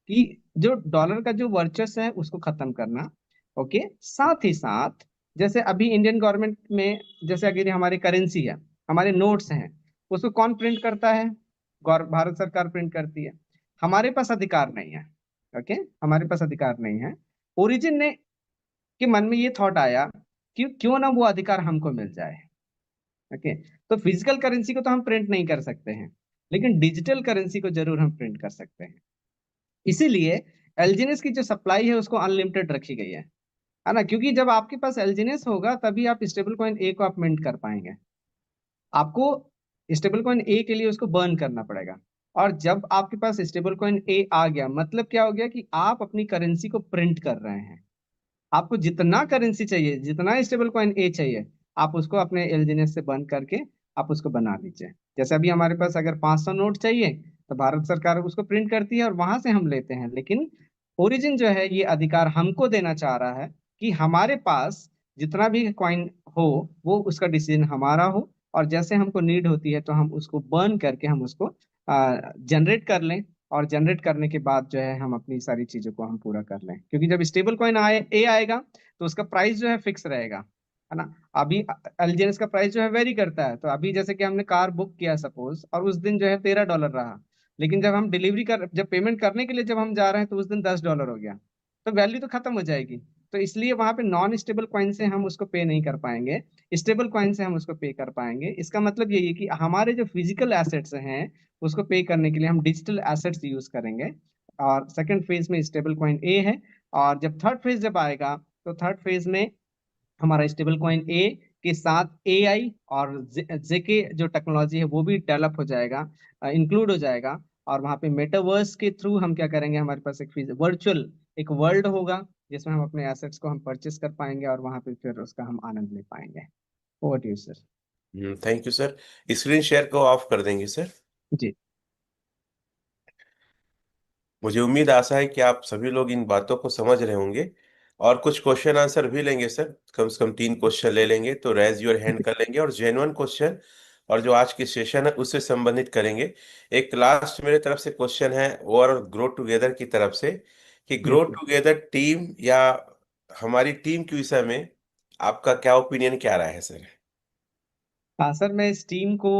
कि जो डॉलर का जो वर्चस्व है उसको खत्म करना। ओके। साथ ही साथ जैसे अभी इंडियन गवर्नमेंट में, जैसे अगर ये हमारी करेंसी है, हमारे नोट्स हैं, उसको कौन प्रिंट करता है? भारत सरकार प्रिंट करती है। हमारे पास अधिकार नहीं है। ओके। हमारे पास अधिकार नहीं है। ओरिजिन ने के मन में ये थॉट आया कि क्यों ना वो अधिकार हमको मिल जाए। ओके। तो फिजिकल करेंसी को तो हम प्रिंट नहीं कर सकते हैं, लेकिन डिजिटल करेंसी को जरूर हम प्रिंट कर सकते हैं। इसीलिए एलजीनेस की जो सप्लाई है उसको अनलिमिटेड रखी गई है ना। क्योंकि जब आपके पास एलजीनेस होगा, तभी आप स्टेबल कॉइन ए को आप मिंट कर पाएंगे। आपको स्टेबल कॉइन ए के लिए उसको बर्न करना पड़ेगा। और जब आपके पास स्टेबल कॉइन ए आ गया, मतलब क्या हो गया कि आप अपनी करेंसी को प्रिंट कर रहे हैं। आपको जितना करेंसी चाहिए, जितना स्टेबल कॉइन ए चाहिए, आप उसको अपने एलजीएनएस से बंद करके आप उसको बना लीजिए। जैसे अभी हमारे पास अगर 500 नोट चाहिए तो भारत सरकार उसको प्रिंट करती है और वहां से हम लेते हैं। लेकिन ओरिजिन जो है ये अधिकार हमको देना चाह रहा है कि हमारे पास जितना भी कॉइन हो वो उसका डिसीजन हमारा हो, और जैसे हमको नीड होती है तो हम उसको बर्न करके हम उसको जनरेट कर लें। और जनरेट करने के बाद जो है हम अपनी सारी चीजों को हम पूरा कर लें, क्योंकि जब स्टेबल कॉइन आएगा तो उसका प्राइस जो है फिक्स रहेगा, है ना। अभी एलजीएनएस का प्राइस जो है वेरी करता है। तो अभी जैसे कि हमने कार बुक किया सपोज, और उस दिन जो है $13 रहा, लेकिन जब हम जब पेमेंट करने के लिए जब हम जा रहे हैं तो उस दिन $10 हो गया, तो वैल्यू तो खत्म हो जाएगी। तो इसलिए वहां पे नॉन स्टेबल कॉइन से हम उसको पे नहीं कर पाएंगे, स्टेबल कॉइन से हम उसको पे कर पाएंगे। इसका मतलब यही है कि हमारे जो फिजिकल एसेट्स हैं उसको पे करने के लिए हम डिजिटल एसेट्स यूज करेंगे। और सेकंड फेज में स्टेबल कॉइन ए है। और जब थर्ड फेज जब आएगा तो थर्ड फेज में हमारा स्टेबल कॉइन ए के साथ एआई और जेके जो टेक्नोलॉजी है वो भी डेवलप हो जाएगा, इंक्लूड हो जाएगा। और वहाँ पे मेटावर्स के थ्रू हम क्या करेंगे, हमारे पास एक वर्चुअल एक वर्ल्ड होगा जिसमें हम अपने एसेट्स को हम परचेस कर पाएंगे और वहाँ पे फिर उसका हम आनंद ले पाएंगे। Over to you sir. Thank you sir. Screen share को ऑफ कर देंगे सर। जी। मुझे उम्मीद आशा है कि आप सभी लोग इन बातों को समझ रहे होंगे, और कुछ क्वेश्चन आंसर भी लेंगे सर। कम से कम 3 क्वेश्चन ले लेंगे, तो रेज योर हैंड कर लेंगे और जेन्युइन क्वेश्चन और जो आज की सेशन है उससे संबंधित करेंगे। एक लास्ट मेरे तरफ से क्वेश्चन है ओवरऑल ग्रो टुगेदर की तरफ से, कि ग्रो बिल्कुल। टुगेदर टीम या हमारी टीम के विषय में आपका क्या ओपिनियन, क्या राय है सर? हाँ सर, मैं इस टीम को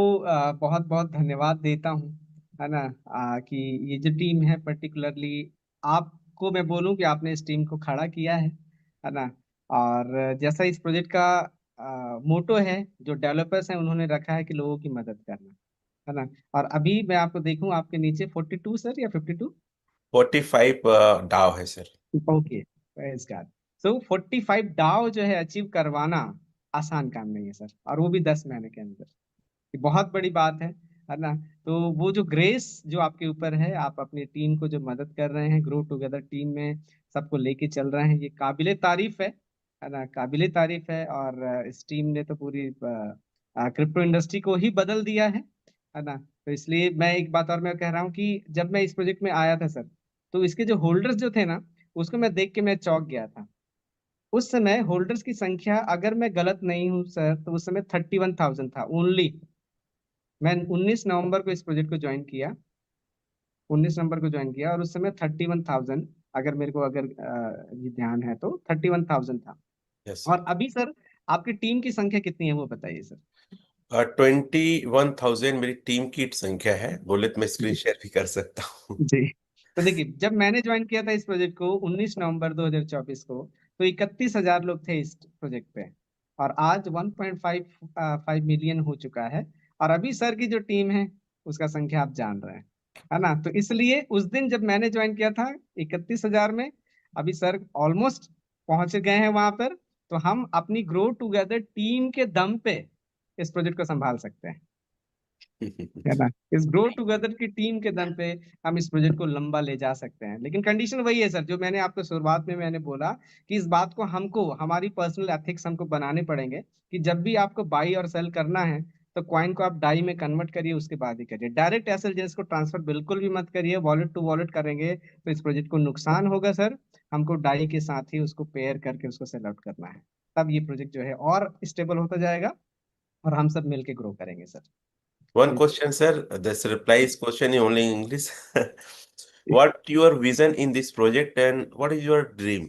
बहुत बहुत धन्यवाद देता हूँ, है ना। कि ये जो टीम है पर्टिकुलरली, आपको मैं बोलूँ कि आपने इस टीम को खड़ा किया है ना। और जैसा इस प्रोजेक्ट का मोटो है, जो डेवलपर्स हैं उन्होंने रखा है कि लोगों की मदद करना, है ना। और अभी मैं आपको देखूं आपके नीचे 42 सर या 52? 45 डाव है सर। Okay, praise God. सो 45 डाव जो है अचीव करवाना आसान काम नहीं है सर, और वो भी 10 महीने के अंदर। ये बहुत बड़ी बात है ना। तो वो जो ग्रेस जो आपके ऊपर है, आप अपनी टीम को जो मदद कर रहे हैं, ग्रो टुगेदर टीम में सबको लेके चल रहे हैं, ये काबिले तारीफ है ना, काबिले तारीफ है। और इस टीम ने तो पूरी क्रिप्टो इंडस्ट्री को ही बदल दिया है ना। तो इसलिए मैं एक बात और मैं कह रहा हूँ कि जब मैं इस प्रोजेक्ट में आया था सर, तो इसके जो होल्डर्स जो थे ना, उसको मैं देख के मैं चौंक गया था। उस समय होल्डर्स की संख्या, अगर मैं गलत नहीं हूँ सर, तो उस समय 31,000 था ओनली। मैं 19 नवंबर को इस प्रोजेक्ट को ज्वाइन किया, 19 नवंबर को ज्वाइन किया, और उस समय 31,000, अगर मेरे को अगर ये ध्यान है तो 31,000 था। यस और अभी सर आपकी टीम की संख्या कितनी है वो बताइए सर। सर। 21,000 मेरी टीम की संख्या है, बोले तो मैं स्क्रीन जी। शेयर भी कर सकता हूँ। जी। तो देखिए, जब मैंने ज्वाइन किया था इस प्रोजेक्ट को 19 नवंबर 2024 को, तो 31,000 लोग थे इस प्रोजेक्ट पे, और आज 1.5 मिलियन हो चुका है। और अभी सर की जो टीम है उसका संख्या आप जान रहे हैं, है ना। तो इसलिए उस दिन जब मैंने ज्वाइन किया था 31,000 में, अभी सर ऑलमोस्ट पहुंच गए हैं वहां पर। तो हम अपनी ग्रो टुगेदर टीम के दम पे इस प्रोजेक्ट को संभाल सकते हैं, है ना। इस ग्रो टुगेदर की टीम के दम पे हम इस प्रोजेक्ट को लंबा ले जा सकते हैं। लेकिन कंडीशन वही है सर, जो मैंने आपको शुरुआत में मैंने बोला, कि इस बात को हमको हमारी पर्सनल एथिक्स हमको बनाने पड़ेंगे, कि जब भी आपको बाई और सेल करना है तो कॉइन को आप डाई में कन्वर्ट करिए, उसके बाद ही करिए। डायरेक्ट एसएलजीएस को ट्रांसफर बिल्कुल भी मत करिए। वॉलेट टू वॉलेट करेंगे तो इस प्रोजेक्ट को नुकसान होगा सर। हमको डाई के साथ ही उसको पेयर करके उसको सेल आउट करना है, तब ये प्रोजेक्ट जो है और स्टेबल होता जाएगा, और हम सब मिलके ग्रो करेंगे sir. One question, sir. This reply is question in only English. What your vision in this project and what is your dream?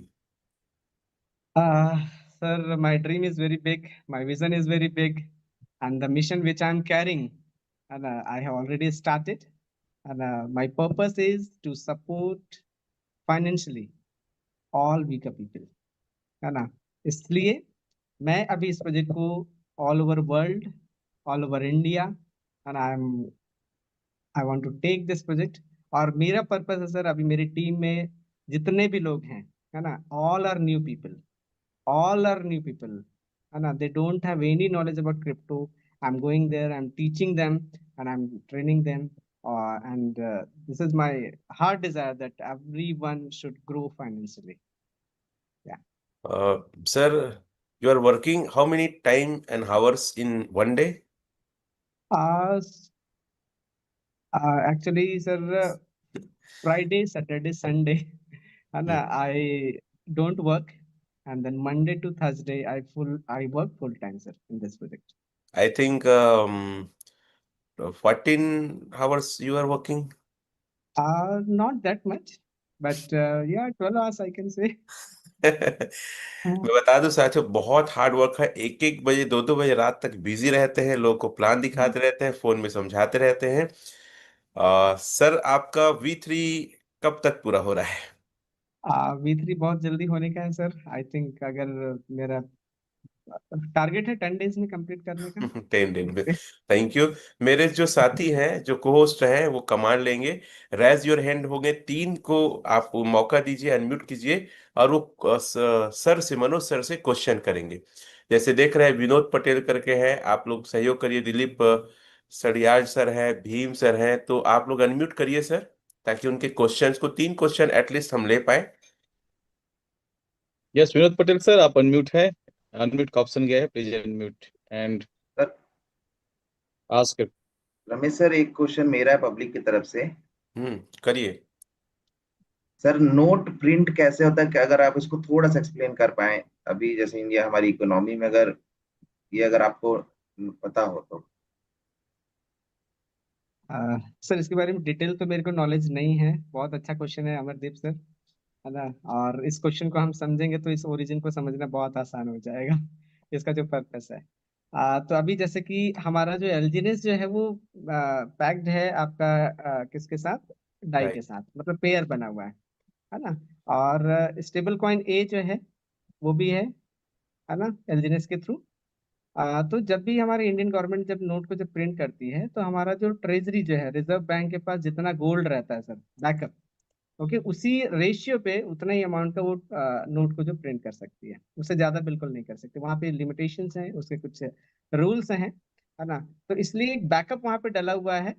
Sir, my dream is very big, my vision is very big, and the mission which I'm carrying, and I have already started. And my purpose is to support financially all weaker people, है ना। इसलिए मैं अभी इस प्रोजेक्ट को all over world, all over India, and I want to take this project. और मेरा पर्पस है सर, अभी मेरी टीम में जितने भी लोग हैं, है ना, all are new people, all are new people, है ना। they don't have any knowledge about crypto, I'm going there, I'm teaching them, and I'm training them. And this is my heart desire that everyone should grow financially. Yeah. Sir, you are working how many time and hours in one day? Uh, Actually, sir, Friday, Saturday, Sunday, and Hmm. I don't work, and then Monday to Thursday, I work full time, sir, in this project. I think 14 hours you are working. Not that much, but yeah, 12 hours I can say. मैं बता दूं साथियों, बहुत हार्ड वर्क है। एक एक बजे, दो दो बजे रात तक बिजी रहते हैं, लोगों को प्लान दिखाते रहते हैं, फोन में समझाते रहते हैं। सर, आपका V3 कब तक पूरा हो रहा है? V3 बहुत जल्दी होने का है, सर। आई थिंक अगर मेरा टारगेट है 10 डेज में कंप्लीट करने का। 10 दिन में। Thank you. मेरे जो साथी हैं, जो को होस्ट हैं, वो कमांड लेंगे। रेज योर हैंड हो गए 3 को, आप मौका दीजिए, अनम्यूट कीजिए, और वो सर से, मनोज सर से क्वेश्चन करेंगे। जैसे देख रहे हैं, विनोद पटेल करके हैं, आप लोग सहयोग करिए। दिलीप सड़ियाल सर है, भीम सर हैं, तो आप लोग अनम्यूट करिए सर, ताकि उनके क्वेश्चंस को, 3 क्वेश्चन एटलीस्ट हम ले पाए। यस, विनोद पटेल सर, आप अनम्यूट है। अनम्यूट का ऑप्शन गया है, please unmute and sir, ask. Ramesh sir, एक क्वेश्चन मेरा है पब्लिक की तरफ से। करिए। सर, नोट प्रिंट कैसे होता है, कि अगर आप इसको थोड़ा सा एक्सप्लेन कर पाए। अभी जैसे इंडिया हमारी इकोनॉमी में, अगर ये अगर आपको पता हो तो। सर, इसके बारे में डिटेल तो मेरे को नॉलेज नहीं है। बहुत अच्छा क्वेश्चन है अमरदीप सर, है ना। और इस क्वेश्चन को हम समझेंगे तो इस ओरिजिन को समझना बहुत आसान हो जाएगा। इसका जो पर्पस है। तो अभी जैसे कि हमारा जो एल्जीनेस जो है वो पैक्ड है आपका किसके साथ? डाई के राइट। साथ, मतलब पेयर बना हुआ है ना। और स्टेबल कॉइन ए जो है वो भी है ना, एल्जीनेस के थ्रू। तो जब भी हमारी इंडियन गवर्नमेंट जब नोट को जब प्रिंट करती है तो हमारा जो ट्रेजरी जो है, रिजर्व बैंक के पास जितना गोल्ड रहता है सर, बैकअप, ओके, उसी रेशियो पे उतना ही अमाउंट का वो नोट को जो प्रिंट कर सकती है। उससे ज्यादा बिल्कुल नहीं कर सकती। वहाँ पे लिमिटेशंस हैं, उसके कुछ रूल्स हैं, है ना। तो इसलिए एक बैकअप वहाँ पे डला हुआ है।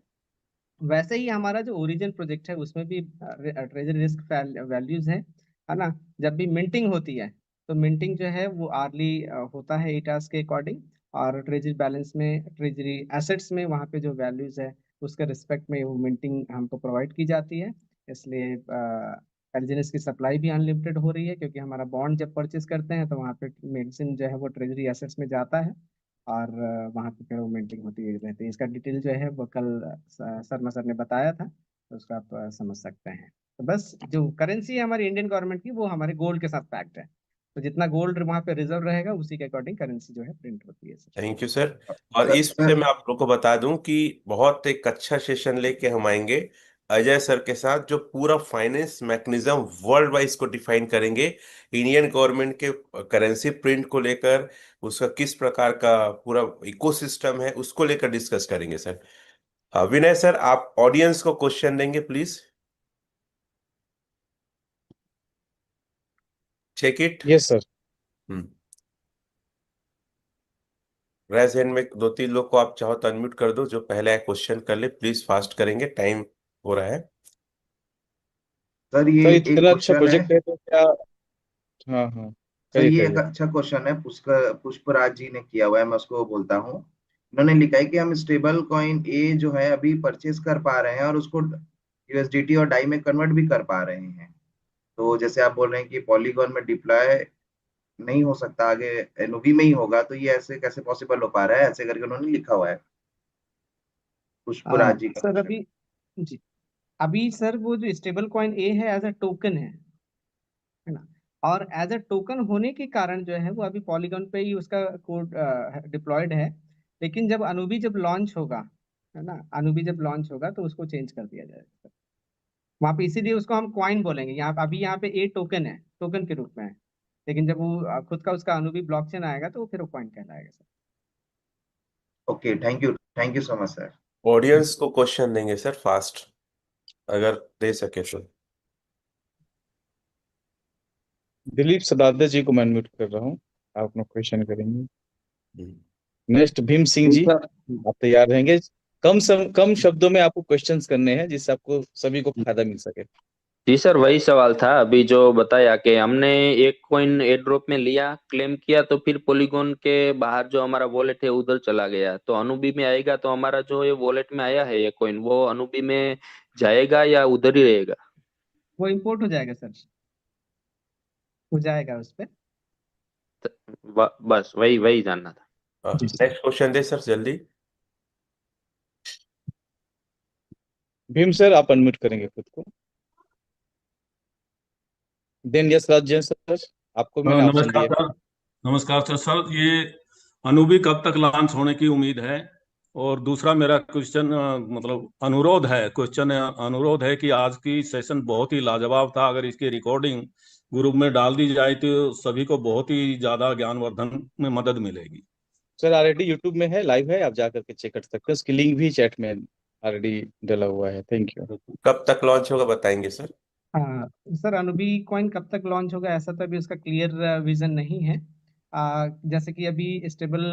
वैसे ही हमारा जो ओरिजिन प्रोजेक्ट है उसमें भी ट्रेजरी रिस्क वैल्यूज है ना। जब भी मिंटिंग होती है तो मिंटिंग जो है वो आर्ली होता है ईटास के अकॉर्डिंग। और ट्रेजरी बैलेंस में, ट्रेजरी एसेट्स में, वहाँ पे जो वैल्यूज है उसके रिस्पेक्ट में वो मिंटिंग हमको प्रोवाइड की जाती है। इसलिए एलजीएनएस की सप्लाई भी अनलिमिटेड हो रही है, क्योंकि हमारा बॉन्ड जब परचेज करते हैं तो वहाँ पे मेडिसिन जो है वो ट्रेजरी एसेट्स में जाता है। और वहाँ पे फिर वो मेंटेन होती रहती है। इसका डिटेल जो है वो कल शर्मा सर ने बताया था, तो उसको आप समझ सकते हैं। तो बस जो करेंसी है हमारी इंडियन गवर्नमेंट की, वो हमारे गोल्ड के साथ पैक्ड है। तो जितना गोल्ड वहाँ पे रिजर्व रहेगा उसी के अकॉर्डिंग करेंसी जो है प्रिंट होती है सर। Thank you sir. और सर इस विषय सर में आप लोग को बता दूं कि बहुत एक अच्छा सेशन लेके हम आएंगे अजय सर के साथ, जो पूरा फाइनेंस मैकेनिज्म वर्ल्ड वाइज को डिफाइन करेंगे। इंडियन गवर्नमेंट के करेंसी प्रिंट को लेकर, उसका किस प्रकार का पूरा इकोसिस्टम है, उसको लेकर डिस्कस करेंगे सर। विनय सर, आप ऑडियंस को क्वेश्चन देंगे please. Check it. Yes sir. Hmm raise hand में 2-3 लोग को आप चाहो तो अनम्यूट कर दो, जो पहले क्वेश्चन कर ले। प्लीज फास्ट करेंगे, टाइम हो रहा है। सर, ये सर, एक इतना अच्छा क्वेश्चन है। प्रोजेक्ट है तो क्या? हाँ हाँ, सर, करिए ये एक करिए। अच्छा क्वेश्चन है, पुष्पराज जी ने किया हुआ है, मैं उसको बोलता हूँ। उन्होंने लिखा है कि हम स्टेबल कॉइन ए जो है अभी परचेज कर पा रहे हैं, और उसको यूएसडीटी और डाई में कन्वर्ट भी कर पा रहे हैं। तो जैसे आप बोल रहे हैं कि पॉलीगॉन में डिप्लॉय नहीं हो सकता, आगे एनओवी में ही होगा, तो ये ऐसे कैसे पॉसिबल हो पा रहा है, ऐसे करके उन्होंने लिखा हुआ है। पुष्पराज जी का सर क्वेश्चन अभी, है। जी, अभी सर वो जो स्टेबल कॉइन ए है एज अ टोकन है ना। और एज अ टोकन होने के कारण जो है वो अभी पॉलीगॉन पे ही उसका कोड डिप्लॉयड है। लेकिन जब अनुबी जब लॉन्च होगा, है ना, अनुबी जब लॉन्च होगा तो उसको चेंज कर दिया जाएगा वहाँ पे। इसीलिए उसको हम क्वाइन बोलेंगे। अभी यहाँ पे ए टोकन है, टोकन के रूप में है। लेकिन जब वो खुद का उसका अनुबी ब्लॉकचेन आएगा तो वो फिर वो क्वाइन कहलाएगा sir. Okay, thank you so much sir. Audience को क्वेश्चन देंगे सर, फास्ट अगर दे सके तो। दिलीप सदादर जी को मैं अनम्यूट कर रहा हूँ, आप अपना क्वेश्चन करेंगे। हम्म। नेक्स्ट भीम सिंह जी, आप तैयार रहेंगे? कम शब्दों में आपको क्वेश्चंस करने हैं जिससे आपको सभी को फायदा मिल सके। जी सर, वही सवाल था अभी जो बताया कि हमने एक कॉइन एयर ड्रॉप में लिया, क्लेम किया, तो फिर पॉलीगॉन के बाहर जो हमारा वॉलेट है उधर चला गया, तो अनुबी में आएगा, तो हमारा जो ये वॉलेट में आया है ये कॉइन, वो अनुबी में जाएगा या उधर ही रहेगा? वो इम्पोर्ट हो जाएगा सर, हो जाएगा उस पर। बस वही वही जानना था। नेक्स्ट क्वेश्चन दे सर जल्दी। भीम सर, आप अनम्यूट करेंगे खुद को। देन यस राजन सर, आपको मैंने ऑप्शन नमस्कार दिया। सर। नमस्कार सर। सर ये अनुबी कब तक लॉन्च होने की उम्मीद है? और दूसरा मेरा क्वेश्चन मतलब अनुरोध है, क्वेश्चन अनुरोध है कि आज की सेशन बहुत ही लाजवाब था। अगर इसकी रिकॉर्डिंग ग्रुप में डाल दी जाए तो सभी को बहुत ही ज्यादा ज्ञानवर्धन में मदद मिलेगी। सर ऑलरेडी यूट्यूब में है, लाइव है, आप जा करके चेक कर सकते हैं। उसकी लिंक भी चैट में ऑलरेडी डला हुआ है। Thank you. कब तक लॉन्च होगा बताएंगे सर? हाँ सर, अनुबी कॉइन कब तक लॉन्च होगा ऐसा तो अभी उसका क्लियर विजन नहीं है। जैसे कि अभी स्टेबल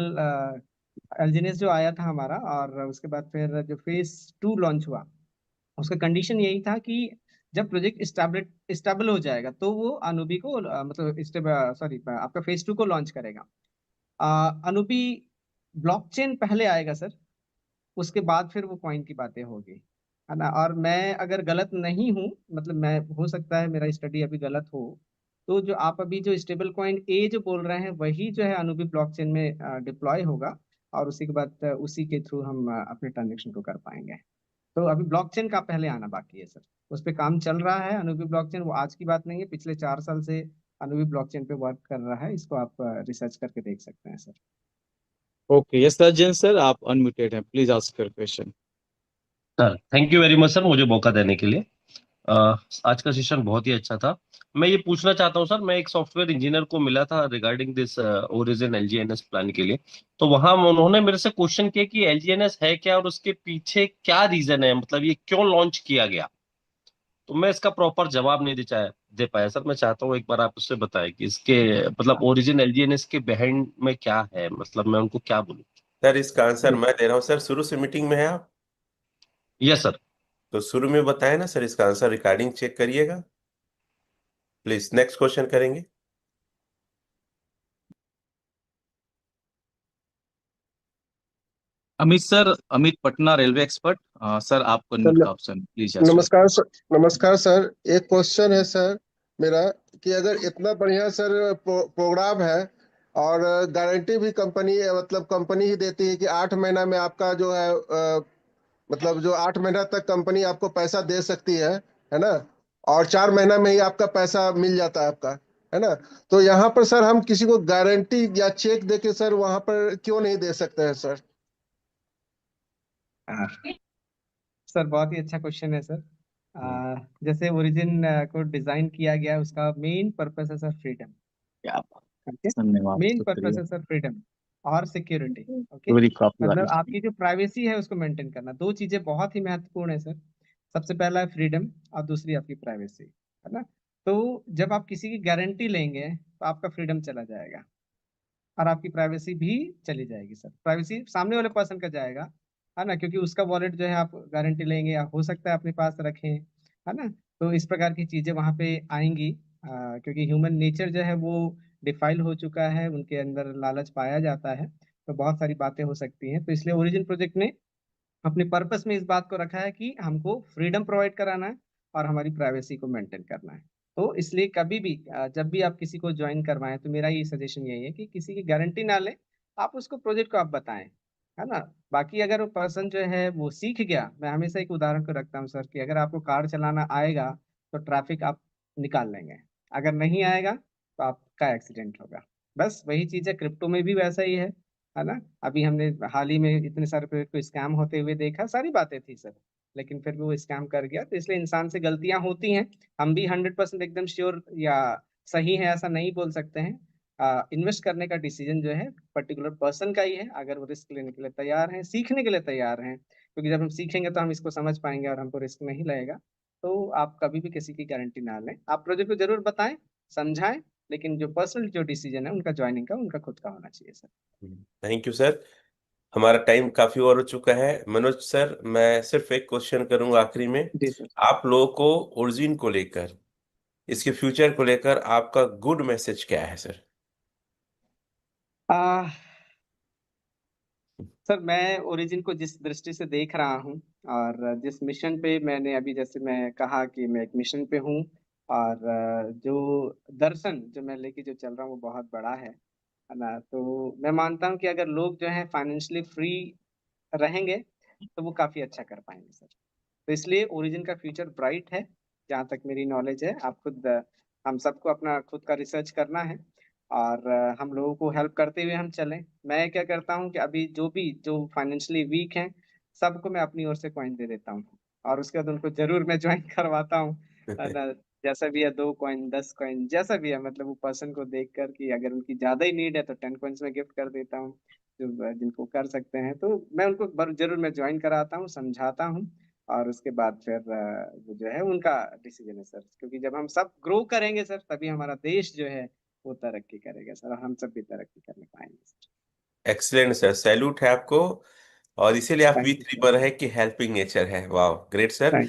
एलजीनेस जो आया था हमारा, और उसके बाद फिर जो फेज 2 लॉन्च हुआ, उसका कंडीशन यही था कि जब प्रोजेक्ट स्टेबल हो जाएगा तो वो अनुबी को मतलब सॉरी आपका फेज 2 को लॉन्च करेगा। अनुबी ब्लॉकचेन पहले आएगा सर, उसके बाद फिर वो कॉइन की बातें होगी, है ना। और मैं अगर गलत नहीं हूँ, मतलब मैं, हो सकता है मेरा स्टडी अभी गलत हो, तो जो आप अभी जो स्टेबल कॉइन ए जो बोल रहे हैं वही जो है अनुबी ब्लॉकचेन में डिप्लॉय होगा, और उसी के बाद उसी के थ्रू हम अपने ट्रांजेक्शन को कर पाएंगे। तो अभी ब्लॉकचेन का पहले आना बाकी है सर, उस पर काम चल रहा है। अनुबी ब्लॉकचेन वो आज की बात नहीं है, पिछले 4 साल से अनुबी ब्लॉकचेन पे वर्क कर रहा है, इसको आप रिसर्च करके देख सकते हैं सर। ओके, यस राजन सर, आप अनम्यूटेड हैं, please ask your question. Sir thank you very much sir, मुझे मौका देने के लिए। अ, आज का सेशन बहुत ही अच्छा था। मैं ये पूछना चाहता हूँ सर, मैं एक सॉफ्टवेयर इंजीनियर को मिला था रिगार्डिंग दिस ओरिजिन एलजीएनएस प्लान के लिए। तो वहां उन्होंने मेरे से क्वेश्चन किया कि एलजीएनएस है क्या और उसके पीछे क्या रीजन है, मतलब ये क्यों लॉन्च किया गया। तो मैं इसका प्रॉपर जवाब नहीं दे पाया सर। मैं चाहता हूँ एक बार आप उससे बताएं कि इसके मतलब ओरिजिन एलजीएनएस के बिहाइंड में क्या है, मतलब मैं उनको क्या बोलूँ। सर इसका आंसर मैं दे रहा हूँ सर। शुरू से मीटिंग में है आप? Yes sir. तो शुरू में बताया ना सर, इसका आंसर रिकॉर्डिंग चेक करिएगा प्लीज। नेक्स्ट क्वेश्चन करेंगे। Amit sir, Amit Patna, railway expert. Sir आपको अनम्यूट का ऑप्शन, प्लीज। नमस्कार सर। नमस्कार सर, एक क्वेश्चन है सर मेरा, कि अगर इतना बढ़िया सर प्रोग्राम है और गारंटी भी कंपनी मतलब कंपनी ही देती है कि 8 महीना में आपका जो है मतलब जो 8 महीना तक कंपनी आपको पैसा दे सकती है ना, और 4 महीना में ही आपका पैसा मिल जाता है आपका, है ना। तो यहाँ पर सर हम किसी को गारंटी या चेक देके सर वहां पर क्यों नहीं दे सकते हैं सर? सर बहुत ही अच्छा क्वेश्चन है सर। जैसे ओरिजिन को डिजाइन किया गया, उसका मेन पर्पस है सर फ्रीडम। क्या ओके, धन्यवाद, मेन पर्पस शुक्रिया। है सर फ्रीडम और सिक्योरिटी। ओके, पूरी कॉपी वाली मतलब आपकी जो प्राइवेसी है उसको मेंटेन करना, दो चीजें बहुत ही महत्वपूर्ण है सर। सबसे पहला है फ्रीडम, और दूसरी आपकी प्राइवेसी, है ना। तो जब आप किसी की गारंटी लेंगे तो आपका फ्रीडम चला जाएगा और आपकी प्राइवेसी भी चली जाएगी सर। प्राइवेसी सामने वाले पर्सन का जाएगा, है ना, क्योंकि उसका वॉलेट जो है आप गारंटी लेंगे या हो सकता है अपने पास रखें, है ना। तो इस प्रकार की चीजें वहां पे आएंगी, क्योंकि ह्यूमन नेचर जो है वो डिफाइल हो चुका है, उनके अंदर लालच पाया जाता है, तो बहुत सारी बातें हो सकती हैं। तो इसलिए ओरिजिन प्रोजेक्ट ने अपने पर्पस में इस बात को रखा है कि हमको फ्रीडम प्रोवाइड कराना है और हमारी प्राइवेसी को मेंटेन करना है। तो इसलिए कभी भी जब भी आप किसी को ज्वाइन करवाएं तो मेरा ये सजेशन यही है कि किसी की गारंटी ना लें, आप उसको प्रोजेक्ट को आप बताएं, है ना। बाकी अगर वो पर्सन जो है वो सीख गया, मैं हमेशा एक उदाहरण को रखता हूँ सर, कि अगर आपको कार चलाना आएगा तो ट्रैफिक आप निकाल लेंगे, अगर नहीं आएगा तो आपका एक्सीडेंट होगा। बस वही चीज़ है, क्रिप्टो में भी वैसा ही है ना। अभी हमने हाल ही में इतने सारे प्रोजेक्ट को स्कैम होते हुए देखा, सारी बातें थी सर, लेकिन फिर भी वो स्कैम कर गया। तो इसलिए इंसान से गलतियां होती हैं, हम भी 100% एकदम श्योर या सही है ऐसा नहीं बोल सकते हैं। इन्वेस्ट करने का डिसीजन जो है पर्टिकुलर पर्सन का ही है, अगर वो रिस्क लेने के लिए तैयार हैं, सीखने के लिए तैयार हैं, क्योंकि जब हम सीखेंगे तो हम इसको समझ पाएंगे और हमको रिस्क नहीं लगेगा। तो आप कभी भी किसी की गारंटी ना लें, आप प्रोजेक्ट को जरूर बताएं, समझाएं, लेकिन जो पर्सनल जो डिसीजन है उनका ज्वाइनिंग का, उनका खुद का होना चाहिए सर। Thank you sir. हमारा टाइम काफी ओवर हो चुका है। मनोज सर, मैं सिर्फ एक क्वेश्चन करूंगा आखिरी में। जी सर। आप लोगों को ओरिजिन को लेकर, इसके फ्यूचर को लेकर आपका गुड मैसेज क्या है सर? आ, सर मैं ओरिजिन को जिस दृष्टि से देख रहा हूँ और जिस मिशन पे मैंने अभी, जैसे मैं कहा कि मैं एक मिशन पे हूँ, और जो दर्शन जो मैं लेके जो चल रहा हूँ वो बहुत बड़ा है ना। तो मैं मानता हूँ कि अगर लोग जो है फाइनेंशियली फ्री रहेंगे तो वो काफी अच्छा कर पाएंगे सर। तो इसलिए ओरिजिन का फ्यूचर ब्राइट है, जहाँ तक मेरी नॉलेज है। आप खुद हम सबको अपना खुद का रिसर्च करना है, और हम लोगों को हेल्प करते हुए हम चलें। मैं क्या करता हूँ कि अभी जो फाइनेंशियली वीक हैं, सबको मैं अपनी ओर से कॉइन दे देता हूँ, और उसके बाद उनको जरूर मैं ज्वाइन करवाता हूँ, है ना। जैसा भी है, 2 कॉइन 10 कॉइन जैसा भी है, मतलब वो पर्सन को देख कर कि अगर उनकी ज्यादा ही नीड है तो 10 कॉइन्स में गिफ्ट कर देता हूँ, जो जिनको कर सकते हैं। तो मैं उनको जरूर मैं ज्वाइन कराता हूँ, समझाता हूँ, और उसके बाद फिर वो जो है उनका डिसीजन है सर। क्योंकि जब हम सब ग्रो करेंगे सर, तभी हमारा देश जो है वो तरक्की करेगा सर, और हम सब भी तरक्की करने पाएंगे सर। एक्सीलेंट सर, सैल्यूट है आपको। और इसीलिए आप थैंक यू V3 सर। पर है कि हेल्पिंग नेचर है। वाह, ग्रेट सर। थैंक